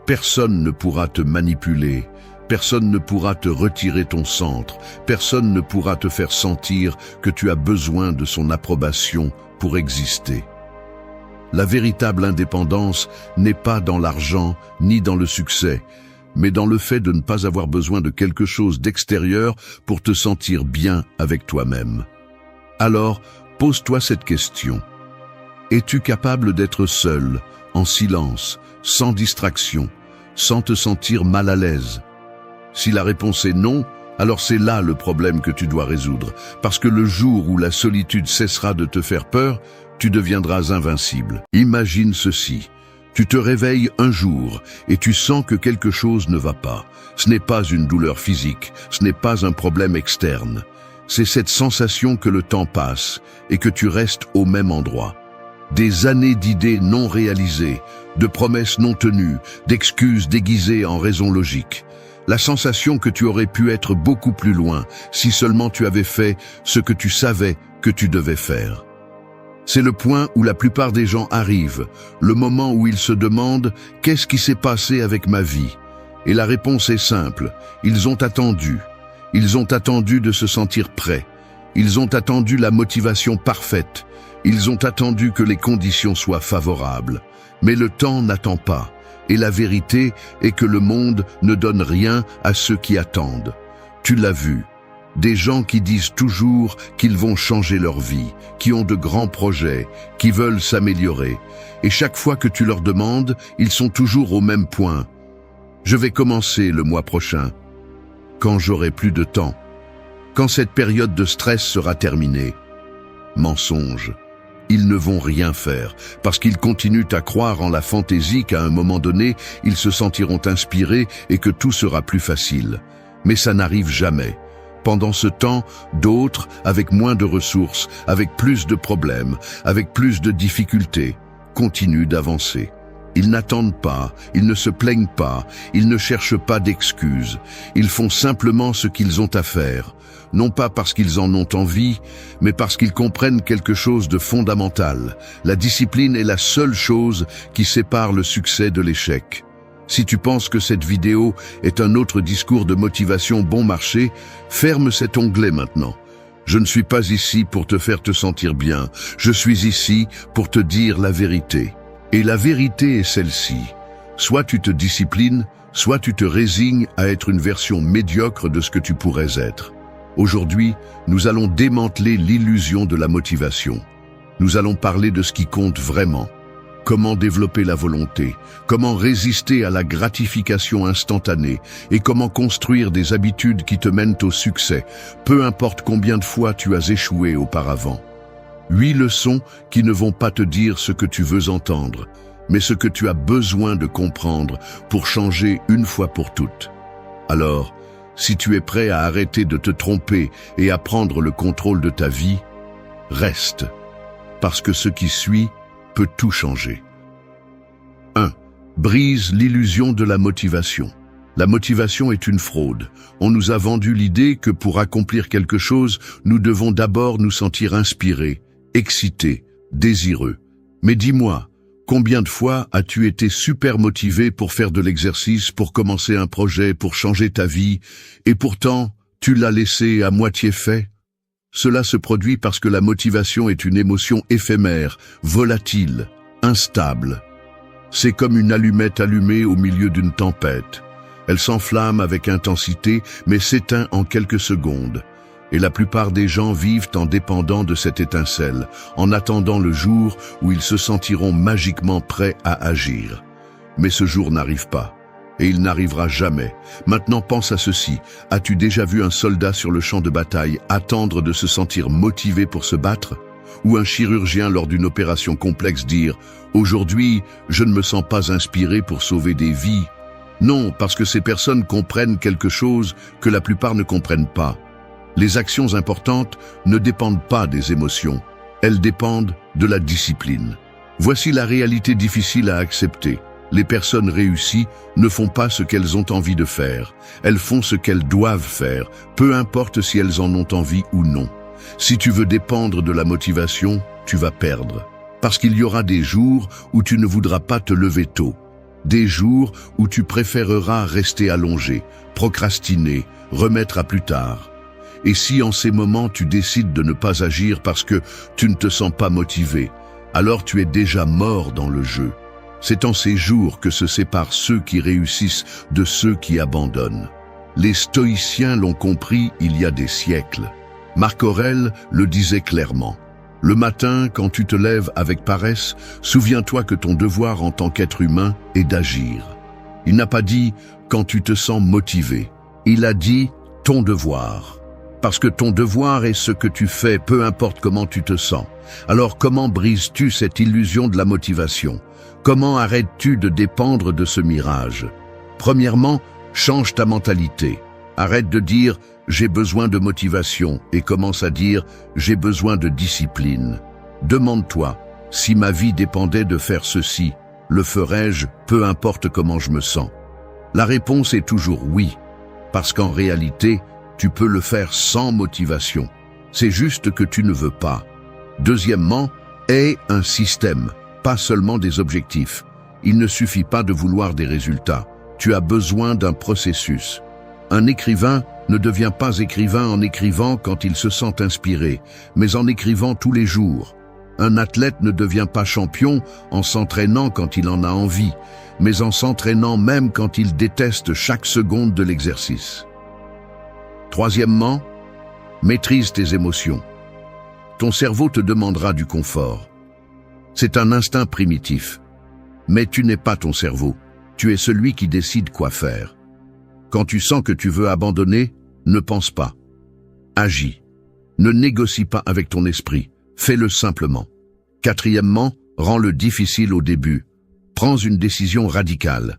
Speaker 1: personne ne pourra te manipuler, personne ne pourra te retirer ton centre, personne ne pourra te faire sentir que tu as besoin de son approbation pour exister. La véritable indépendance n'est pas dans l'argent ni dans le succès, mais dans le fait de ne pas avoir besoin de quelque chose d'extérieur pour te sentir bien avec toi-même. Alors, pose-toi cette question. Es-tu capable d'être seul, en silence, sans distraction, sans te sentir mal à l'aise? Si la réponse est non, alors c'est là le problème que tu dois résoudre, parce que le jour où la solitude cessera de te faire peur, tu deviendras invincible. Imagine ceci. Tu te réveilles un jour et tu sens que quelque chose ne va pas. Ce n'est pas une douleur physique, ce n'est pas un problème externe. C'est cette sensation que le temps passe et que tu restes au même endroit. Des années d'idées non réalisées, de promesses non tenues, d'excuses déguisées en raisons logiques. La sensation que tu aurais pu être beaucoup plus loin si seulement tu avais fait ce que tu savais que tu devais faire. C'est le point où la plupart des gens arrivent, le moment où ils se demandent « Qu'est-ce qui s'est passé avec ma vie ?» Et la réponse est simple, ils ont attendu. Ils ont attendu de se sentir prêts. Ils ont attendu la motivation parfaite. Ils ont attendu que les conditions soient favorables. Mais le temps n'attend pas. Et la vérité est que le monde ne donne rien à ceux qui attendent. Tu l'as vu. Des gens qui disent toujours qu'ils vont changer leur vie, qui ont de grands projets, qui veulent s'améliorer. Et chaque fois que tu leur demandes, ils sont toujours au même point. Je vais commencer le mois prochain, quand j'aurai plus de temps, quand cette période de stress sera terminée. Mensonge. Ils ne vont rien faire, parce qu'ils continuent à croire en la fantaisie qu'à un moment donné, ils se sentiront inspirés et que tout sera plus facile. Mais ça n'arrive jamais. Pendant ce temps, d'autres, avec moins de ressources, avec plus de problèmes, avec plus de difficultés, continuent d'avancer. Ils n'attendent pas, ils ne se plaignent pas, ils ne cherchent pas d'excuses. Ils font simplement ce qu'ils ont à faire, non pas parce qu'ils en ont envie, mais parce qu'ils comprennent quelque chose de fondamental. La discipline est la seule chose qui sépare le succès de l'échec. Si tu penses que cette vidéo est un autre discours de motivation bon marché, ferme cet onglet maintenant. Je ne suis pas ici pour te faire te sentir bien, je suis ici pour te dire la vérité. Et la vérité est celle-ci. Soit tu te disciplines, soit tu te résignes à être une version médiocre de ce que tu pourrais être. Aujourd'hui, nous allons démanteler l'illusion de la motivation. Nous allons parler de ce qui compte vraiment. Comment développer la volonté, comment résister à la gratification instantanée et comment construire des habitudes qui te mènent au succès, peu importe combien de fois tu as échoué auparavant. 8 leçons qui ne vont pas te dire ce que tu veux entendre, mais ce que tu as besoin de comprendre pour changer une fois pour toutes. Alors, si tu es prêt à arrêter de te tromper et à prendre le contrôle de ta vie, reste, parce que ce qui suit peut tout changer. 1. Brise l'illusion de la motivation. La motivation est une fraude. On nous a vendu l'idée que pour accomplir quelque chose, nous devons d'abord nous sentir inspirés, excités, désireux. Mais dis-moi, combien de fois as-tu été super motivé pour faire de l'exercice, pour commencer un projet, pour changer ta vie, et pourtant, tu l'as laissé à moitié fait? Cela se produit parce que la motivation est une émotion éphémère, volatile, instable. C'est comme une allumette allumée au milieu d'une tempête. Elle s'enflamme avec intensité, mais s'éteint en quelques secondes. Et la plupart des gens vivent en dépendant de cette étincelle, en attendant le jour où ils se sentiront magiquement prêts à agir. Mais ce jour n'arrive pas. Et il n'arrivera jamais. Maintenant pense à ceci. As-tu déjà vu un soldat sur le champ de bataille attendre de se sentir motivé pour se battre? Ou un chirurgien lors d'une opération complexe dire « Aujourd'hui, je ne me sens pas inspiré pour sauver des vies ». Non, parce que ces personnes comprennent quelque chose que la plupart ne comprennent pas. Les actions importantes ne dépendent pas des émotions. Elles dépendent de la discipline. Voici la réalité difficile à accepter. Les personnes réussies ne font pas ce qu'elles ont envie de faire. Elles font ce qu'elles doivent faire, peu importe si elles en ont envie ou non. Si tu veux dépendre de la motivation, tu vas perdre. Parce qu'il y aura des jours où tu ne voudras pas te lever tôt. Des jours où tu préféreras rester allongé, procrastiner, remettre à plus tard. Et si en ces moments tu décides de ne pas agir parce que tu ne te sens pas motivé, alors tu es déjà mort dans le jeu. C'est en ces jours que se séparent ceux qui réussissent de ceux qui abandonnent. Les stoïciens l'ont compris il y a des siècles. Marc Aurèle le disait clairement. Le matin, quand tu te lèves avec paresse, souviens-toi que ton devoir en tant qu'être humain est d'agir. Il n'a pas dit « quand tu te sens motivé ». Il a dit « ton devoir ». Parce que ton devoir est ce que tu fais, peu importe comment tu te sens. Alors comment brises-tu cette illusion de la motivation? Comment arrêtes-tu de dépendre de ce mirage? Premièrement, change ta mentalité. Arrête de dire « j'ai besoin de motivation » et commence à dire « j'ai besoin de discipline ». Demande-toi, si ma vie dépendait de faire ceci, le ferais-je, peu importe comment je me sens? La réponse est toujours oui, parce qu'en réalité, tu peux le faire sans motivation. C'est juste que tu ne veux pas. Deuxièmement, aie un système, pas seulement des objectifs. Il ne suffit pas de vouloir des résultats. Tu as besoin d'un processus. Un écrivain ne devient pas écrivain en écrivant quand il se sent inspiré, mais en écrivant tous les jours. Un athlète ne devient pas champion en s'entraînant quand il en a envie, mais en s'entraînant même quand il déteste chaque seconde de l'exercice. Troisièmement, maîtrise tes émotions. Ton cerveau te demandera du confort. C'est un instinct primitif. Mais tu n'es pas ton cerveau. Tu es celui qui décide quoi faire. Quand tu sens que tu veux abandonner, ne pense pas. Agis. Ne négocie pas avec ton esprit. Fais-le simplement. Quatrièmement, rends-le difficile au début. Prends une décision radicale.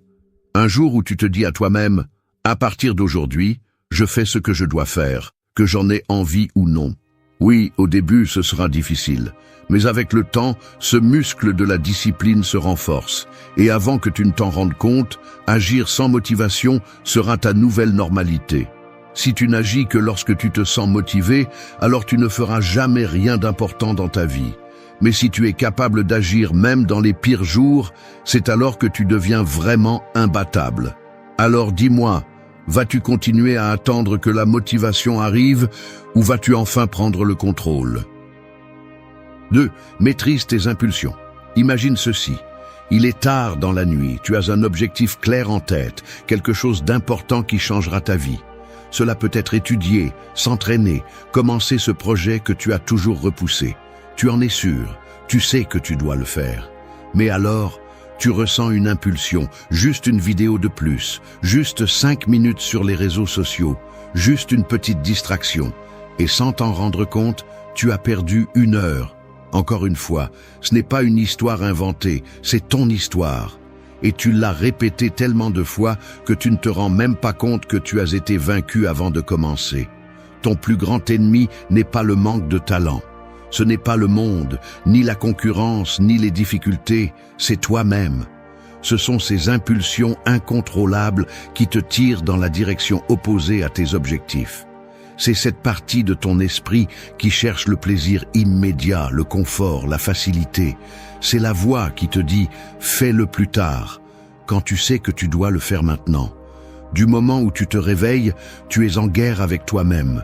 Speaker 1: Un jour où tu te dis à toi-même, à partir d'aujourd'hui, je fais ce que je dois faire, que j'en ai envie ou non. Oui, au début, ce sera difficile. Mais avec le temps, ce muscle de la discipline se renforce. Et avant que tu ne t'en rendes compte, agir sans motivation sera ta nouvelle normalité. Si tu n'agis que lorsque tu te sens motivé, alors tu ne feras jamais rien d'important dans ta vie. Mais si tu es capable d'agir même dans les pires jours, c'est alors que tu deviens vraiment imbattable. Alors dis-moi, vas-tu continuer à attendre que la motivation arrive ou vas-tu enfin prendre le contrôle? 2. Maîtrise tes impulsions. Imagine ceci. Il est tard dans la nuit, tu as un objectif clair en tête, quelque chose d'important qui changera ta vie. Cela peut être étudier, s'entraîner, commencer ce projet que tu as toujours repoussé. Tu en es sûr, tu sais que tu dois le faire. Mais alors, tu ressens une impulsion, juste une vidéo de plus, juste 5 minutes sur les réseaux sociaux, juste une petite distraction. Et sans t'en rendre compte, tu as perdu 1 heure. Encore une fois, ce n'est pas une histoire inventée, c'est ton histoire. Et tu l'as répété tellement de fois que tu ne te rends même pas compte que tu as été vaincu avant de commencer. Ton plus grand ennemi n'est pas le manque de talent. Ce n'est pas le monde, ni la concurrence, ni les difficultés, c'est toi-même. Ce sont ces impulsions incontrôlables qui te tirent dans la direction opposée à tes objectifs. C'est cette partie de ton esprit qui cherche le plaisir immédiat, le confort, la facilité. C'est la voix qui te dit « fais-le plus tard », quand tu sais que tu dois le faire maintenant. Du moment où tu te réveilles, tu es en guerre avec toi-même.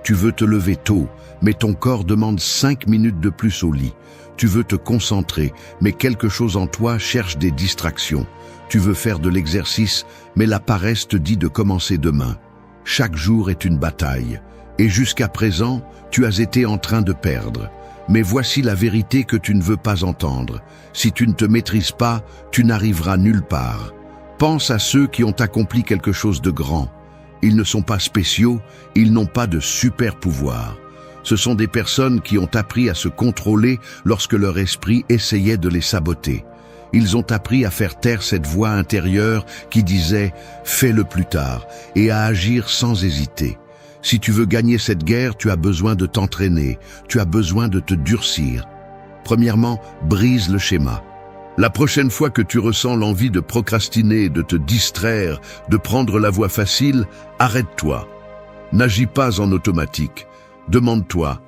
Speaker 1: Tu veux te lever tôt, mais ton corps demande 5 minutes de plus au lit. Tu veux te concentrer, mais quelque chose en toi cherche des distractions. Tu veux faire de l'exercice, mais la paresse te dit de commencer demain. Chaque jour est une bataille, et jusqu'à présent, tu as été en train de perdre. Mais voici la vérité que tu ne veux pas entendre. Si tu ne te maîtrises pas, tu n'arriveras nulle part. Pense à ceux qui ont accompli quelque chose de grand. Ils ne sont pas spéciaux, ils n'ont pas de super pouvoir. Ce sont des personnes qui ont appris à se contrôler lorsque leur esprit essayait de les saboter. Ils ont appris à faire taire cette voix intérieure qui disait « fais-le plus tard » et à agir sans hésiter. Si tu veux gagner cette guerre, tu as besoin de t'entraîner, tu as besoin de te durcir. Premièrement, brise le schéma. La prochaine fois que tu ressens l'envie de procrastiner, de te distraire, de prendre la voie facile, arrête-toi. N'agis pas en automatique. Demande-toi,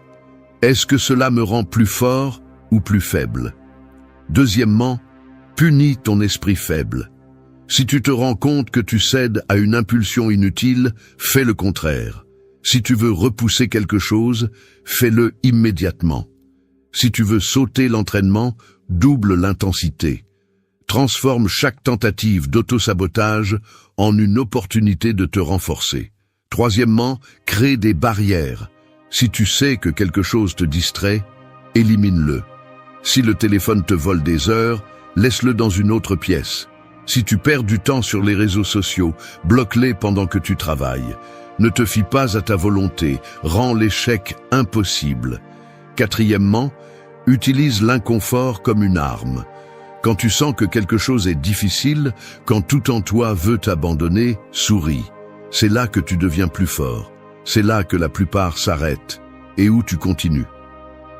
Speaker 1: est-ce que cela me rend plus fort ou plus faible? Deuxièmement, punis ton esprit faible. Si tu te rends compte que tu cèdes à une impulsion inutile, fais le contraire. Si tu veux repousser quelque chose, fais-le immédiatement. Si tu veux sauter l'entraînement, double l'intensité. Transforme chaque tentative d'auto-sabotage en une opportunité de te renforcer. Troisièmement, crée des barrières. Si tu sais que quelque chose te distrait, élimine-le. Si le téléphone te vole des heures, laisse-le dans une autre pièce. Si tu perds du temps sur les réseaux sociaux, bloque-les pendant que tu travailles. Ne te fie pas à ta volonté, rends l'échec impossible. Quatrièmement, utilise l'inconfort comme une arme. Quand tu sens que quelque chose est difficile, quand tout en toi veut t'abandonner, souris. C'est là que tu deviens plus fort. C'est là que la plupart s'arrêtent et où tu continues.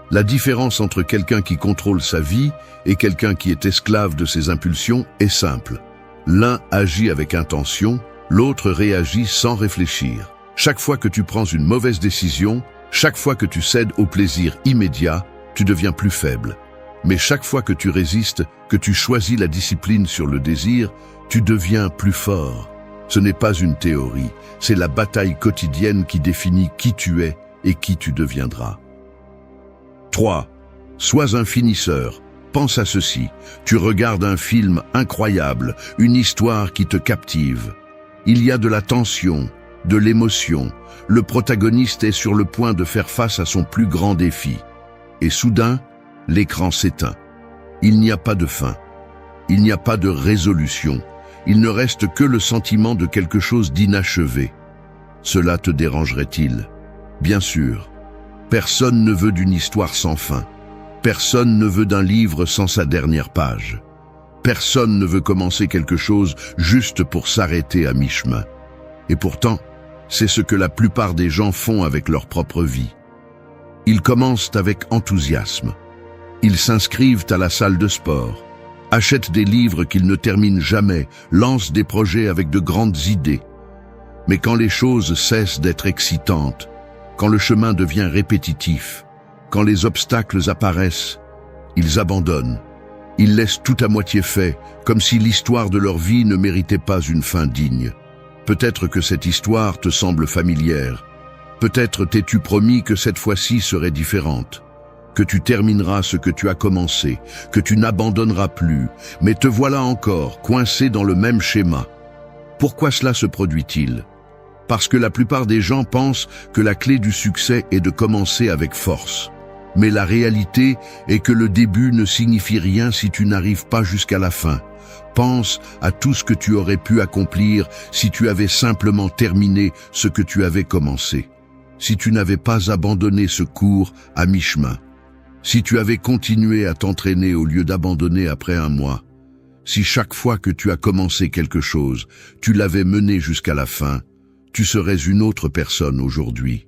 Speaker 1: La différence entre quelqu'un qui contrôle sa vie et quelqu'un qui est esclave de ses impulsions est simple. L'un agit avec intention, l'autre réagit sans réfléchir. Chaque fois que tu prends une mauvaise décision, chaque fois que tu cèdes au plaisir immédiat, tu deviens plus faible. Mais chaque fois que tu résistes, que tu choisis la discipline sur le désir, tu deviens plus fort. Ce n'est pas une théorie, c'est la bataille quotidienne qui définit qui tu es et qui tu deviendras. 3. Sois un finisseur. Pense à ceci. Tu regardes un film incroyable, une histoire qui te captive. Il y a de la tension, de l'émotion. Le protagoniste est sur le point de faire face à son plus grand défi. Et soudain, l'écran s'éteint. Il n'y a pas de fin. Il n'y a pas de résolution. Il ne reste que le sentiment de quelque chose d'inachevé. Cela te dérangerait-il? Bien sûr. Personne ne veut d'une histoire sans fin. Personne ne veut d'un livre sans sa dernière page. Personne ne veut commencer quelque chose juste pour s'arrêter à mi-chemin. Et pourtant, C'est ce que la plupart des gens font avec leur propre vie. Ils commencent avec enthousiasme. Ils s'inscrivent à la salle de sport, achètent des livres qu'ils ne terminent jamais, lancent des projets avec de grandes idées. Mais quand les choses cessent d'être excitantes, quand le chemin devient répétitif, quand les obstacles apparaissent, ils abandonnent. Ils laissent tout à moitié fait, comme si l'histoire de leur vie ne méritait pas une fin digne. Peut-être que cette histoire te semble familière. Peut-être t'es-tu promis que cette fois-ci serait différente, que tu termineras ce que tu as commencé, que tu n'abandonneras plus, mais te voilà encore, coincé dans le même schéma. Pourquoi cela se produit-il? Parce que la plupart des gens pensent que la clé du succès est de commencer avec force. Mais la réalité est que le début ne signifie rien si tu n'arrives pas jusqu'à la fin. Pense à tout ce que tu aurais pu accomplir si tu avais simplement terminé ce que tu avais commencé. Si tu n'avais pas abandonné ce cours à mi-chemin. Si tu avais continué à t'entraîner au lieu d'abandonner après un mois. Si chaque fois que tu as commencé quelque chose, tu l'avais mené jusqu'à la fin, tu serais une autre personne aujourd'hui.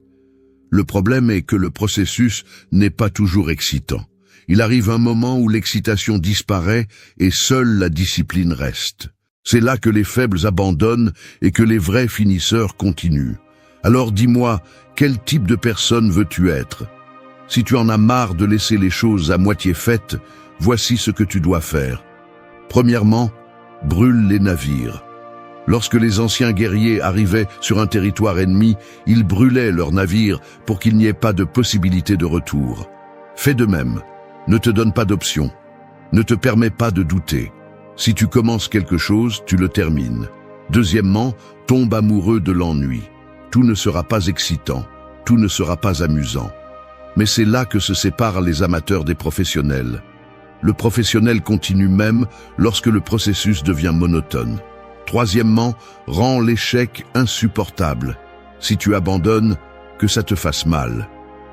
Speaker 1: Le problème est que le processus n'est pas toujours excitant. Il arrive un moment où l'excitation disparaît et seule la discipline reste. C'est là que les faibles abandonnent et que les vrais finisseurs continuent. Alors dis-moi, quel type de personne veux-tu être? Si tu en as marre de laisser les choses à moitié faites, voici ce que tu dois faire. Premièrement, brûle les navires. Lorsque les anciens guerriers arrivaient sur un territoire ennemi, ils brûlaient leurs navires pour qu'il n'y ait pas de possibilité de retour. Fais de même. Ne te donne pas d'option. Ne te permets pas de douter. Si tu commences quelque chose, tu le termines. Deuxièmement, tombe amoureux de l'ennui. Tout ne sera pas excitant. Tout ne sera pas amusant. Mais c'est là que se séparent les amateurs des professionnels. Le professionnel continue même lorsque le processus devient monotone. Troisièmement, rends l'échec insupportable. Si tu abandonnes, que ça te fasse mal.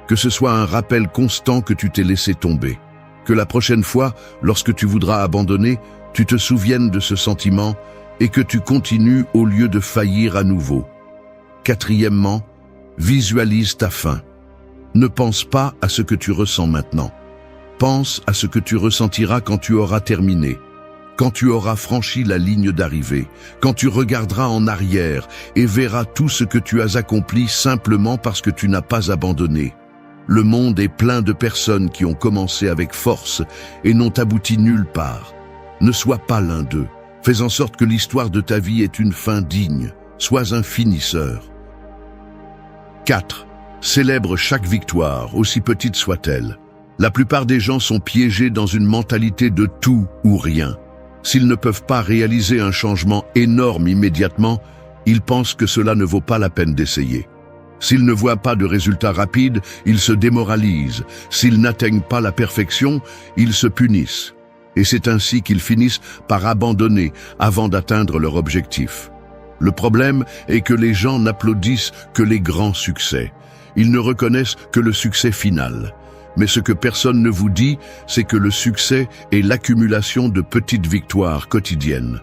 Speaker 1: Que ce soit un rappel constant que tu t'es laissé tomber. Que la prochaine fois, lorsque tu voudras abandonner, tu te souviennes de ce sentiment et que tu continues au lieu de faillir à nouveau. Quatrièmement, visualise ta fin. Ne pense pas à ce que tu ressens maintenant. Pense à ce que tu ressentiras quand tu auras terminé. Quand tu auras franchi la ligne d'arrivée, quand tu regarderas en arrière et verras tout ce que tu as accompli simplement parce que tu n'as pas abandonné. Le monde est plein de personnes qui ont commencé avec force et n'ont abouti nulle part. Ne sois pas l'un d'eux. Fais en sorte que l'histoire de ta vie ait une fin digne. Sois un finisseur. 4. Célèbre chaque victoire, aussi petite soit-elle. La plupart des gens sont piégés dans une mentalité de tout ou rien. S'ils ne peuvent pas réaliser un changement énorme immédiatement, ils pensent que cela ne vaut pas la peine d'essayer. S'ils ne voient pas de résultats rapides, ils se démoralisent. S'ils n'atteignent pas la perfection, ils se punissent. Et c'est ainsi qu'ils finissent par abandonner avant d'atteindre leur objectif. Le problème est que les gens n'applaudissent que les grands succès. Ils ne reconnaissent que le succès final. Mais ce que personne ne vous dit, c'est que le succès est l'accumulation de petites victoires quotidiennes.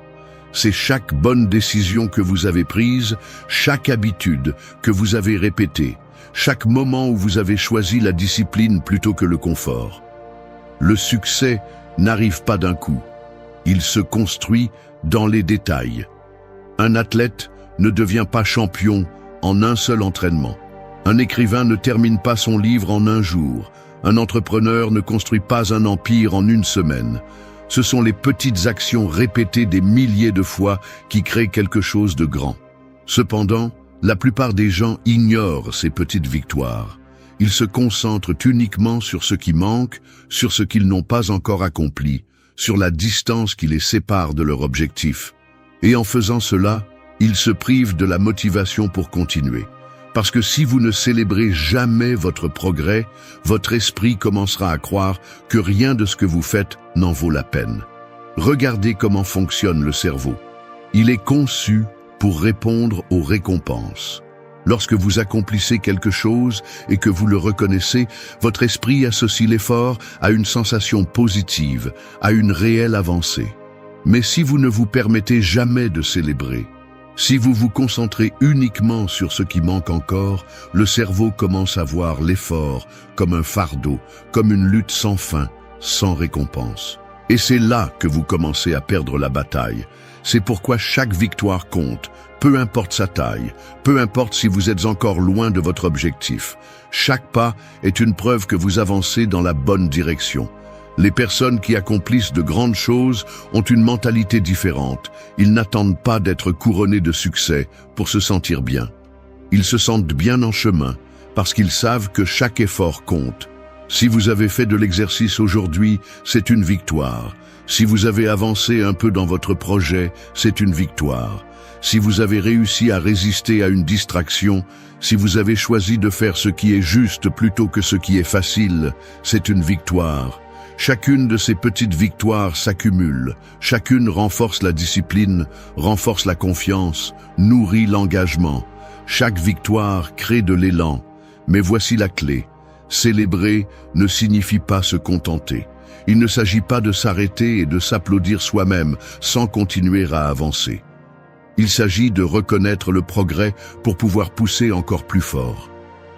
Speaker 1: C'est chaque bonne décision que vous avez prise, chaque habitude que vous avez répétée, chaque moment où vous avez choisi la discipline plutôt que le confort. Le succès n'arrive pas d'un coup. Il se construit dans les détails. Un athlète ne devient pas champion en un seul entraînement. Un écrivain ne termine pas son livre en un jour. Un entrepreneur ne construit pas un empire en une semaine. Ce sont les petites actions répétées des milliers de fois qui créent quelque chose de grand. Cependant, la plupart des gens ignorent ces petites victoires. Ils se concentrent uniquement sur ce qui manque, sur ce qu'ils n'ont pas encore accompli, sur la distance qui les sépare de leur objectif. Et en faisant cela, ils se privent de la motivation pour continuer. Parce que si vous ne célébrez jamais votre progrès, votre esprit commencera à croire que rien de ce que vous faites n'en vaut la peine. Regardez comment fonctionne le cerveau. Il est conçu pour répondre aux récompenses. Lorsque vous accomplissez quelque chose et que vous le reconnaissez, votre esprit associe l'effort à une sensation positive, à une réelle avancée. Mais si vous ne vous permettez jamais de célébrer, Si vous vous concentrez uniquement sur ce qui manque encore, le cerveau commence à voir l'effort comme un fardeau, comme une lutte sans fin, sans récompense. Et c'est là que vous commencez à perdre la bataille. C'est pourquoi chaque victoire compte, peu importe sa taille, peu importe si vous êtes encore loin de votre objectif. Chaque pas est une preuve que vous avancez dans la bonne direction. Les personnes qui accomplissent de grandes choses ont une mentalité différente. Ils n'attendent pas d'être couronnés de succès pour se sentir bien. Ils se sentent bien en chemin parce qu'ils savent que chaque effort compte. Si vous avez fait de l'exercice aujourd'hui, c'est une victoire. Si vous avez avancé un peu dans votre projet, c'est une victoire. Si vous avez réussi à résister à une distraction, si vous avez choisi de faire ce qui est juste plutôt que ce qui est facile, c'est une victoire. Chacune de ces petites victoires s'accumule. Chacune renforce la discipline, renforce la confiance, nourrit l'engagement. Chaque victoire crée de l'élan. Mais voici la clé. Célébrer ne signifie pas se contenter. Il ne s'agit pas de s'arrêter et de s'applaudir soi-même sans continuer à avancer. Il s'agit de reconnaître le progrès pour pouvoir pousser encore plus fort.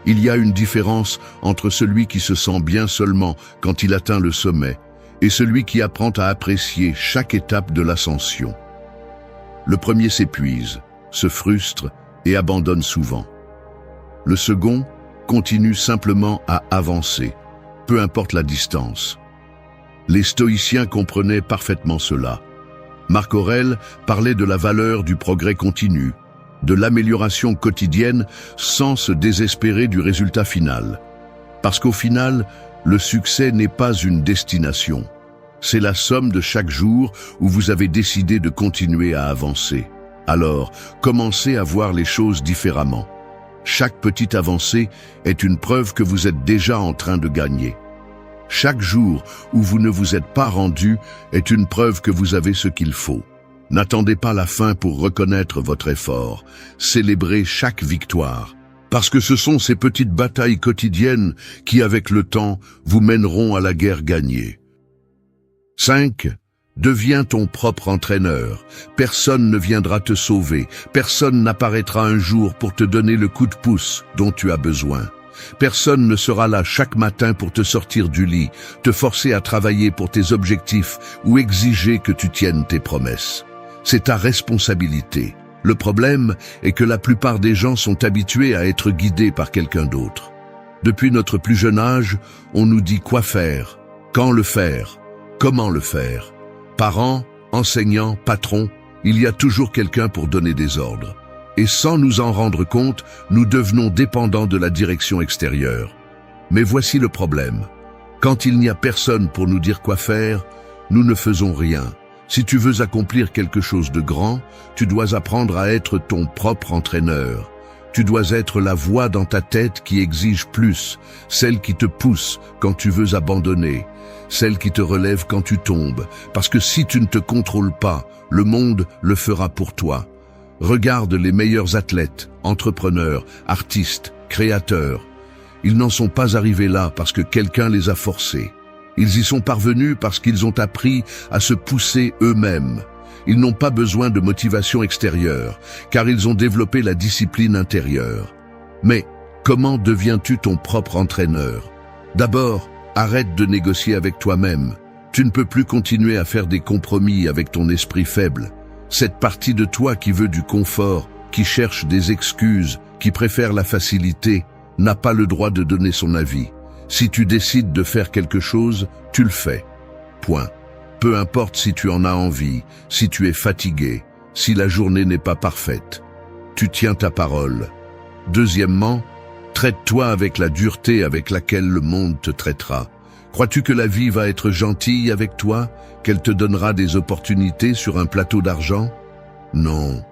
Speaker 1: Il y a une différence entre celui qui se sent bien seulement quand il atteint le sommet et celui qui apprend à apprécier chaque étape de l'ascension. Le premier s'épuise, se frustre et abandonne souvent. Le second continue simplement à avancer, peu importe la distance. Les stoïciens comprenaient parfaitement cela. Marc Aurèle parlait de la valeur du progrès continu, de l'amélioration quotidienne sans se désespérer du résultat final. Parce qu'au final, le succès n'est pas une destination. C'est la somme de chaque jour où vous avez décidé de continuer à avancer. Alors, commencez à voir les choses différemment. Chaque petite avancée est une preuve que vous êtes déjà en train de gagner. Chaque jour où vous ne vous êtes pas rendu est une preuve que vous avez ce qu'il faut. N'attendez pas la fin pour reconnaître votre effort. Célébrez chaque victoire. Parce que ce sont ces petites batailles quotidiennes qui, avec le temps, vous mèneront à la guerre gagnée. 5. Deviens ton propre entraîneur. Personne ne viendra te sauver. Personne n'apparaîtra un jour pour te donner le coup de pouce dont tu as besoin. Personne ne sera là chaque matin pour te sortir du lit, te forcer à travailler pour tes objectifs ou exiger que tu tiennes tes promesses. C'est ta responsabilité. Le problème est que la plupart des gens sont habitués à être guidés par quelqu'un d'autre. Depuis notre plus jeune âge, on nous dit quoi faire, quand le faire, comment le faire. Parents, enseignants, patrons, il y a toujours quelqu'un pour donner des ordres. Et sans nous en rendre compte, nous devenons dépendants de la direction extérieure. Mais voici le problème. Quand il n'y a personne pour nous dire quoi faire, nous ne faisons rien. Si tu veux accomplir quelque chose de grand, tu dois apprendre à être ton propre entraîneur. Tu dois être la voix dans ta tête qui exige plus, celle qui te pousse quand tu veux abandonner, celle qui te relève quand tu tombes. Parce que si tu ne te contrôles pas, le monde le fera pour toi. Regarde les meilleurs athlètes, entrepreneurs, artistes, créateurs. Ils n'en sont pas arrivés là parce que quelqu'un les a forcés. Ils y sont parvenus parce qu'ils ont appris à se pousser eux-mêmes. Ils n'ont pas besoin de motivation extérieure, car ils ont développé la discipline intérieure. Mais comment deviens-tu ton propre entraîneur? D'abord, arrête de négocier avec toi-même. Tu ne peux plus continuer à faire des compromis avec ton esprit faible. Cette partie de toi qui veut du confort, qui cherche des excuses, qui préfère la facilité, n'a pas le droit de donner son avis. Si tu décides de faire quelque chose, tu le fais. Point. Peu importe si tu en as envie, si tu es fatigué, si la journée n'est pas parfaite. Tu tiens ta parole. Deuxièmement, traite-toi avec la dureté avec laquelle le monde te traitera. Crois-tu que la vie va être gentille avec toi, qu'elle te donnera des opportunités sur un plateau d'argent? Non.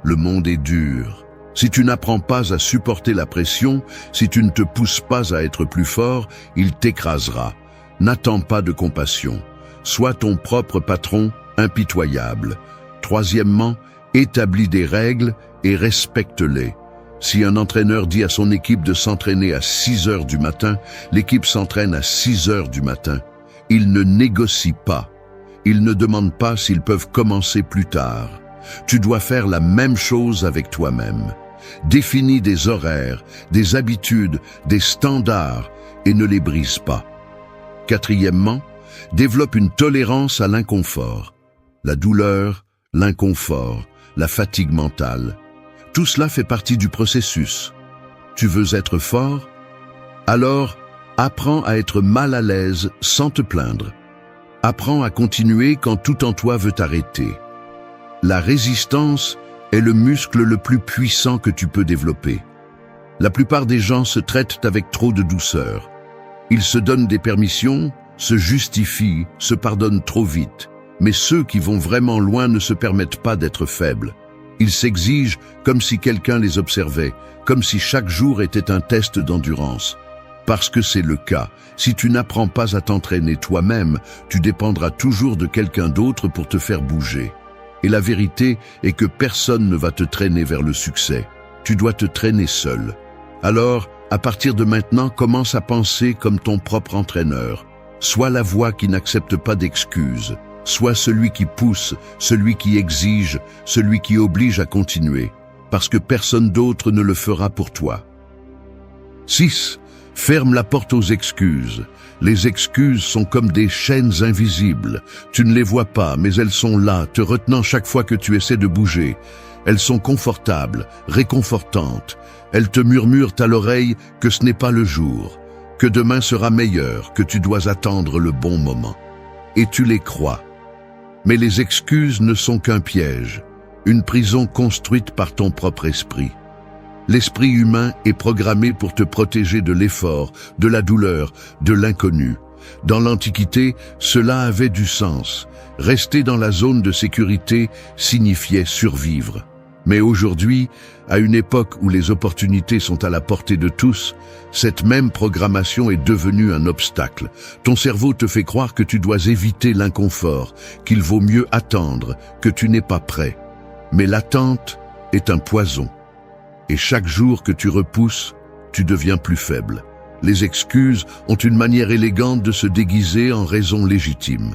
Speaker 1: Le monde est dur. Si tu n'apprends pas à supporter la pression, si tu ne te pousses pas à être plus fort, il t'écrasera. N'attends pas de compassion. Sois ton propre patron, impitoyable. Troisièmement, établis des règles et respecte-les. Si un entraîneur dit à son équipe de s'entraîner à 6 heures du matin, l'équipe s'entraîne à 6 heures du matin. Il ne négocie pas. Il ne demande pas s'ils peuvent commencer plus tard. Tu dois faire la même chose avec toi-même. Définis des horaires, des habitudes, des standards et ne les brise pas. Quatrièmement, développe une tolérance à l'inconfort. La douleur, l'inconfort, la fatigue mentale. Tout cela fait partie du processus. Tu veux être fort? Alors, apprends à être mal à l'aise sans te plaindre. Apprends à continuer quand tout en toi veut t'arrêter. La résistance est le muscle le plus puissant que tu peux développer. La plupart des gens se traitent avec trop de douceur. Ils se donnent des permissions, se justifient, se pardonnent trop vite. Mais ceux qui vont vraiment loin ne se permettent pas d'être faibles. Ils s'exigent comme si quelqu'un les observait, comme si chaque jour était un test d'endurance. Parce que c'est le cas. Si tu n'apprends pas à t'entraîner toi-même, tu dépendras toujours de quelqu'un d'autre pour te faire bouger. Et la vérité est que personne ne va te traîner vers le succès. Tu dois te traîner seul. Alors, à partir de maintenant, commence à penser comme ton propre entraîneur. Sois la voix qui n'accepte pas d'excuses. Sois celui qui pousse, celui qui exige, celui qui oblige à continuer. Parce que personne d'autre ne le fera pour toi. 6. Ferme la porte aux excuses. Les excuses sont comme des chaînes invisibles. Tu ne les vois pas, mais elles sont là, te retenant chaque fois que tu essaies de bouger. Elles sont confortables, réconfortantes. Elles te murmurent à l'oreille que ce n'est pas le jour, que demain sera meilleur, que tu dois attendre le bon moment. Et tu les crois. Mais les excuses ne sont qu'un piège, une prison construite par ton propre esprit. L'esprit humain est programmé pour te protéger de l'effort, de la douleur, de l'inconnu. Dans l'Antiquité, cela avait du sens. Rester dans la zone de sécurité signifiait survivre. Mais aujourd'hui, à une époque où les opportunités sont à la portée de tous, cette même programmation est devenue un obstacle. Ton cerveau te fait croire que tu dois éviter l'inconfort, qu'il vaut mieux attendre, que tu n'es pas prêt. Mais l'attente est un poison. Et chaque jour que tu repousses, tu deviens plus faible. Les excuses ont une manière élégante de se déguiser en raison légitime.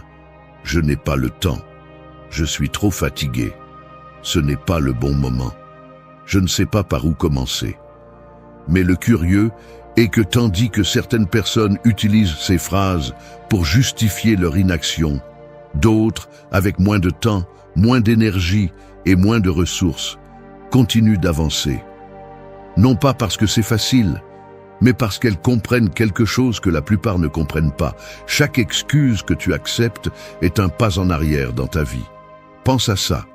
Speaker 1: Je n'ai pas le temps. Je suis trop fatigué. Ce n'est pas le bon moment. Je ne sais pas par où commencer. Mais le curieux est que tandis que certaines personnes utilisent ces phrases pour justifier leur inaction, d'autres, avec moins de temps, moins d'énergie et moins de ressources, continuent d'avancer. Non pas parce que c'est facile, mais parce qu'elles comprennent quelque chose que la plupart ne comprennent pas. Chaque excuse que tu acceptes est un pas en arrière dans ta vie. Pense à ça.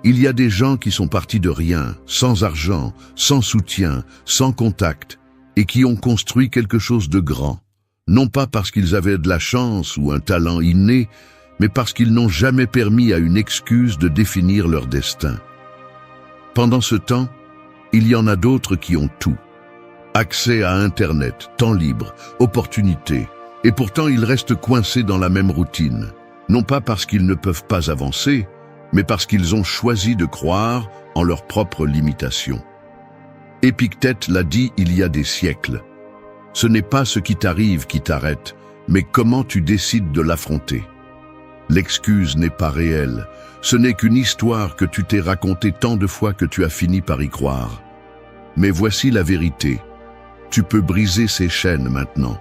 Speaker 1: Il y a des gens qui sont partis de rien, sans argent, sans soutien, sans contact, et qui ont construit quelque chose de grand. Non pas parce qu'ils avaient de la chance ou un talent inné, mais parce qu'ils n'ont jamais permis à une excuse de définir leur destin. Pendant ce temps, il y en a d'autres qui ont tout. Accès à Internet, temps libre, opportunités. Et pourtant, ils restent coincés dans la même routine. Non pas parce qu'ils ne peuvent pas avancer, mais parce qu'ils ont choisi de croire en leurs propres limitations. Épictète l'a dit il y a des siècles. Ce n'est pas ce qui t'arrive qui t'arrête, mais comment tu décides de l'affronter. L'excuse n'est pas réelle. Ce n'est qu'une histoire que tu t'es racontée tant de fois que tu as fini par y croire. Mais voici la vérité. Tu peux briser ces chaînes maintenant.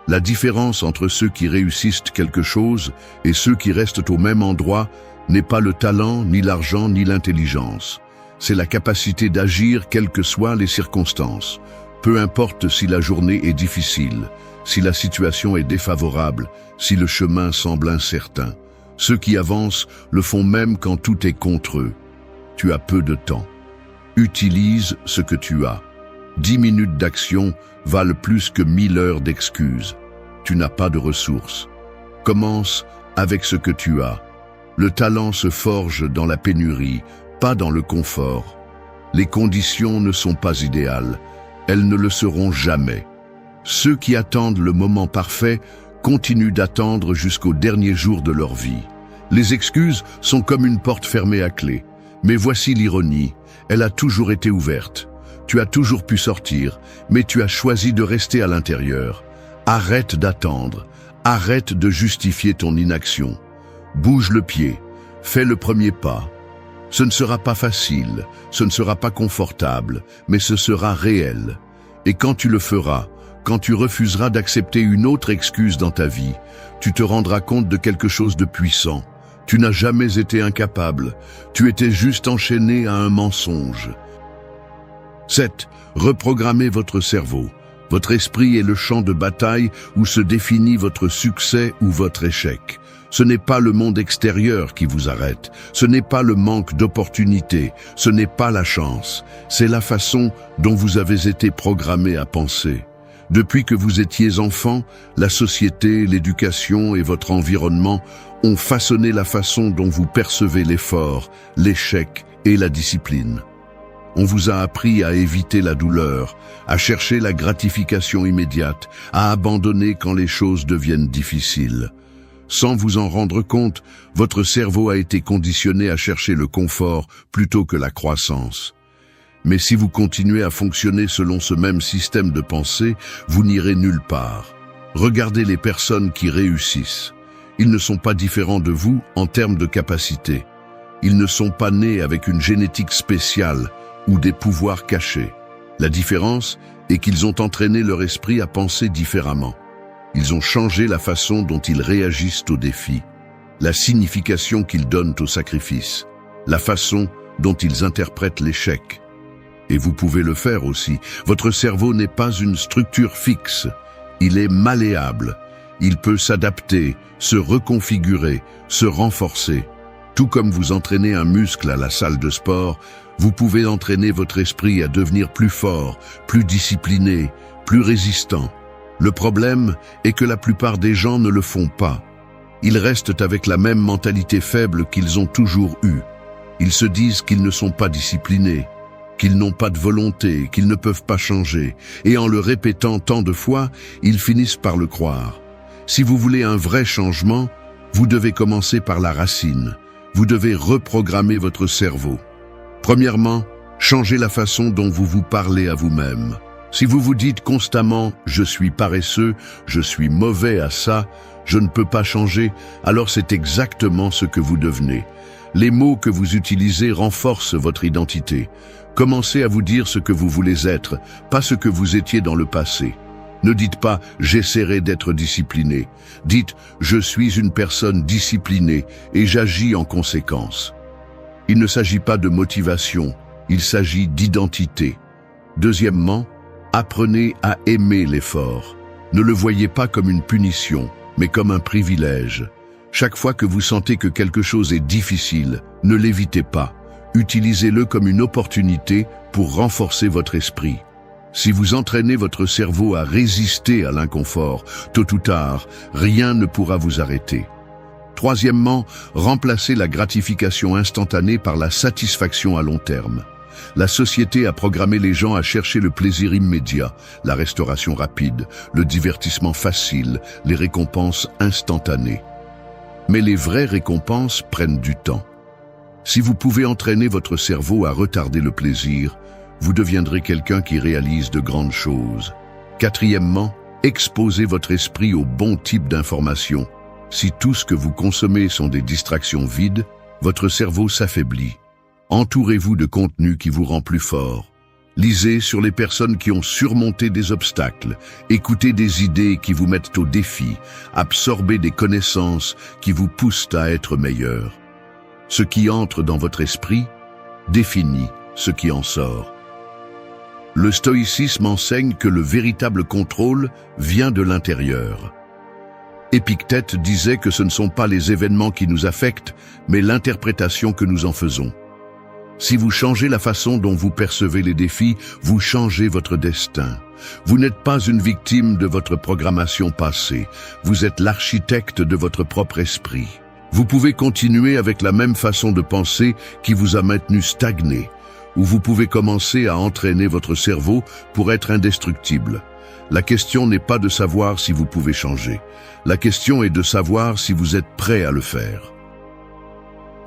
Speaker 1: La différence entre ceux qui réussissent quelque chose et ceux qui restent au même endroit n'est pas le talent, ni l'argent, ni l'intelligence. C'est la capacité d'agir quelles que soient les circonstances. Peu importe si la journée est difficile, si la situation est défavorable, si le chemin semble incertain. Ceux qui avancent le font même quand tout est contre eux. Tu as peu de temps. Utilise ce que tu as. 10 minutes d'action valent plus que 1000 heures d'excuses. Tu n'as pas de ressources. Commence avec ce que tu as. Le talent se forge dans la pénurie, pas dans le confort. Les conditions ne sont pas idéales. Elles ne le seront jamais. Ceux qui attendent le moment parfait continuent d'attendre jusqu'au dernier jour de leur vie. Les excuses sont comme une porte fermée à clé. Mais voici l'ironie, elle a toujours été ouverte. Tu as toujours pu sortir, mais tu as choisi de rester à l'intérieur. Arrête d'attendre, arrête de justifier ton inaction. Bouge le pied, fais le premier pas. Ce ne sera pas facile, ce ne sera pas confortable, mais ce sera réel. Et quand tu le feras, quand tu refuseras d'accepter une autre excuse dans ta vie, tu te rendras compte de quelque chose de puissant. Tu n'as jamais été incapable, tu étais juste enchaîné à un mensonge. 7. Reprogrammez votre cerveau. Votre esprit est le champ de bataille où se définit votre succès ou votre échec. Ce n'est pas le monde extérieur qui vous arrête, ce n'est pas le manque d'opportunités, ce n'est pas la chance, c'est la façon dont vous avez été programmé à penser. Depuis que vous étiez enfant, la société, l'éducation et votre environnement ont façonné la façon dont vous percevez l'effort, l'échec et la discipline. On vous a appris à éviter la douleur, à chercher la gratification immédiate, à abandonner quand les choses deviennent difficiles. Sans vous en rendre compte, votre cerveau a été conditionné à chercher le confort plutôt que la croissance. Mais si vous continuez à fonctionner selon ce même système de pensée, vous n'irez nulle part. Regardez les personnes qui réussissent. Ils ne sont pas différents de vous en termes de capacité. Ils ne sont pas nés avec une génétique spéciale ou des pouvoirs cachés. La différence est qu'ils ont entraîné leur esprit à penser différemment. Ils ont changé la façon dont ils réagissent aux défis, la signification qu'ils donnent au sacrifice, la façon dont ils interprètent l'échec. Et vous pouvez le faire aussi. Votre cerveau n'est pas une structure fixe. Il est malléable. Il peut s'adapter, se reconfigurer, se renforcer. Tout comme vous entraînez un muscle à la salle de sport, vous pouvez entraîner votre esprit à devenir plus fort, plus discipliné, plus résistant. Le problème est que la plupart des gens ne le font pas. Ils restent avec la même mentalité faible qu'ils ont toujours eue. Ils se disent qu'ils ne sont pas disciplinés, qu'ils n'ont pas de volonté, qu'ils ne peuvent pas changer. Et en le répétant tant de fois, ils finissent par le croire. Si vous voulez un vrai changement, vous devez commencer par la racine. Vous devez reprogrammer votre cerveau. Premièrement, changez la façon dont vous vous parlez à vous-même. Si vous vous dites constamment « je suis paresseux, je suis mauvais à ça, je ne peux pas changer », alors c'est exactement ce que vous devenez. Les mots que vous utilisez renforcent votre identité. Commencez à vous dire ce que vous voulez être, pas ce que vous étiez dans le passé. Ne dites pas « j'essaierai d'être discipliné ». Dites « je suis une personne disciplinée et j'agis en conséquence ». Il ne s'agit pas de motivation, il s'agit d'identité. Deuxièmement, apprenez à aimer l'effort. Ne le voyez pas comme une punition, mais comme un privilège. Chaque fois que vous sentez que quelque chose est difficile, ne l'évitez pas. Utilisez-le comme une opportunité pour renforcer votre esprit. Si vous entraînez votre cerveau à résister à l'inconfort, tôt ou tard, rien ne pourra vous arrêter. Troisièmement, remplacez la gratification instantanée par la satisfaction à long terme. La société a programmé les gens à chercher le plaisir immédiat, la restauration rapide, le divertissement facile, les récompenses instantanées. Mais les vraies récompenses prennent du temps. Si vous pouvez entraîner votre cerveau à retarder le plaisir, vous deviendrez quelqu'un qui réalise de grandes choses. Quatrièmement, exposez votre esprit au bon type d'informations. Si tout ce que vous consommez sont des distractions vides, votre cerveau s'affaiblit. Entourez-vous de contenu qui vous rend plus fort. Lisez sur les personnes qui ont surmonté des obstacles. Écoutez des idées qui vous mettent au défi. Absorbez des connaissances qui vous poussent à être meilleur. Ce qui entre dans votre esprit définit ce qui en sort. Le stoïcisme enseigne que le véritable contrôle vient de l'intérieur. Épictète disait que ce ne sont pas les événements qui nous affectent, mais l'interprétation que nous en faisons. Si vous changez la façon dont vous percevez les défis, vous changez votre destin. Vous n'êtes pas une victime de votre programmation passée, vous êtes l'architecte de votre propre esprit. Vous pouvez continuer avec la même façon de penser qui vous a maintenu stagné, ou vous pouvez commencer à entraîner votre cerveau pour être indestructible. La question n'est pas de savoir si vous pouvez changer. La question est de savoir si vous êtes prêt à le faire.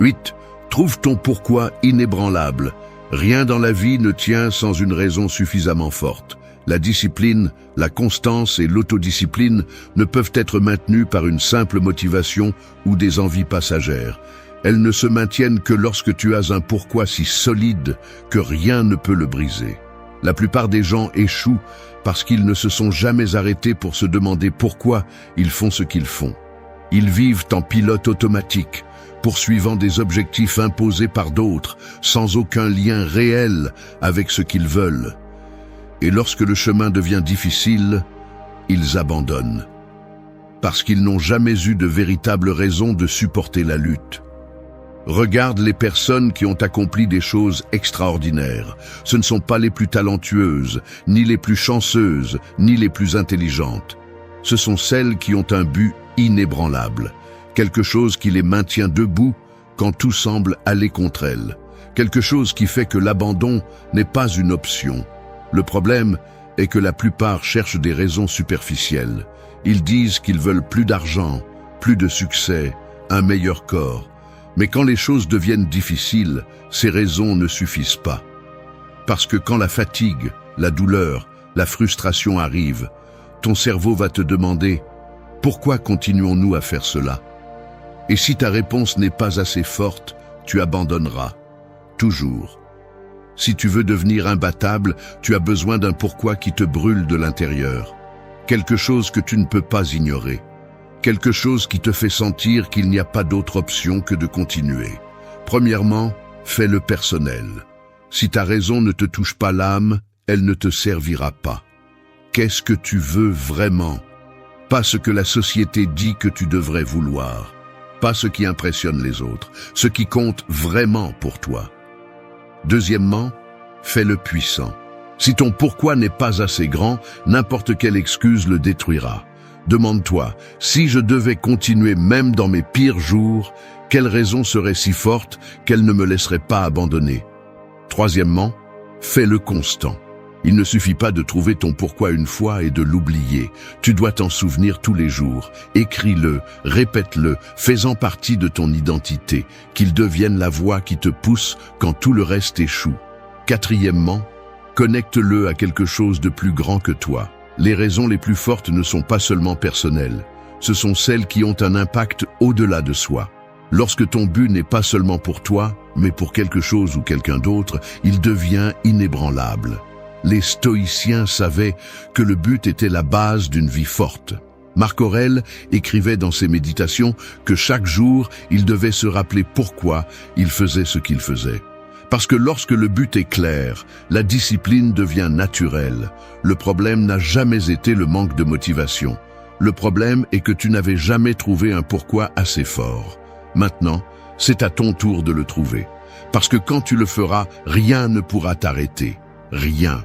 Speaker 1: 8. Trouve ton pourquoi inébranlable. Rien dans la vie ne tient sans une raison suffisamment forte. La discipline, la constance et l'autodiscipline ne peuvent être maintenues par une simple motivation ou des envies passagères. Elles ne se maintiennent que lorsque tu as un pourquoi si solide que rien ne peut le briser. La plupart des gens échouent parce qu'ils ne se sont jamais arrêtés pour se demander pourquoi ils font ce qu'ils font. Ils vivent en pilote automatique, poursuivant des objectifs imposés par d'autres, sans aucun lien réel avec ce qu'ils veulent. Et lorsque le chemin devient difficile, ils abandonnent. Parce qu'ils n'ont jamais eu de véritable raison de supporter la lutte. Regarde les personnes qui ont accompli des choses extraordinaires. Ce ne sont pas les plus talentueuses, ni les plus chanceuses, ni les plus intelligentes. Ce sont celles qui ont un but inébranlable, quelque chose qui les maintient debout quand tout semble aller contre elles, quelque chose qui fait que l'abandon n'est pas une option. Le problème est que la plupart cherchent des raisons superficielles. Ils disent qu'ils veulent plus d'argent, plus de succès, un meilleur corps. Mais quand les choses deviennent difficiles, ces raisons ne suffisent pas. Parce que quand la fatigue, la douleur, la frustration arrivent, ton cerveau va te demander « Pourquoi continuons-nous à faire cela ?» Et si ta réponse n'est pas assez forte, tu abandonneras. Toujours. Si tu veux devenir imbattable, tu as besoin d'un pourquoi qui te brûle de l'intérieur. Quelque chose que tu ne peux pas ignorer. Quelque chose qui te fait sentir qu'il n'y a pas d'autre option que de continuer. Premièrement, fais-le personnel. Si ta raison ne te touche pas l'âme, elle ne te servira pas. Qu'est-ce que tu veux vraiment? Pas ce que la société dit que tu devrais vouloir. Pas ce qui impressionne les autres. Ce qui compte vraiment pour toi. Deuxièmement, fais-le puissant. Si ton pourquoi n'est pas assez grand, n'importe quelle excuse le détruira. Demande-toi, si je devais continuer même dans mes pires jours, quelle raison serait si forte qu'elle ne me laisserait pas abandonner? Troisièmement, fais-le constant. Il ne suffit pas de trouver ton pourquoi une fois et de l'oublier. Tu dois t'en souvenir tous les jours. Écris-le, répète-le, fais-en partie de ton identité, qu'il devienne la voix qui te pousse quand tout le reste échoue. Quatrièmement, connecte-le à quelque chose de plus grand que toi. Les raisons les plus fortes ne sont pas seulement personnelles, ce sont celles qui ont un impact au-delà de soi. Lorsque ton but n'est pas seulement pour toi, mais pour quelque chose ou quelqu'un d'autre, il devient inébranlable. Les stoïciens savaient que le but était la base d'une vie forte. Marc Aurèle écrivait dans ses méditations que chaque jour, il devait se rappeler pourquoi il faisait ce qu'il faisait. Parce que lorsque le but est clair, la discipline devient naturelle. Le problème n'a jamais été le manque de motivation. Le problème est que tu n'avais jamais trouvé un pourquoi assez fort. Maintenant, c'est à ton tour de le trouver. Parce que quand tu le feras, rien ne pourra t'arrêter. Rien.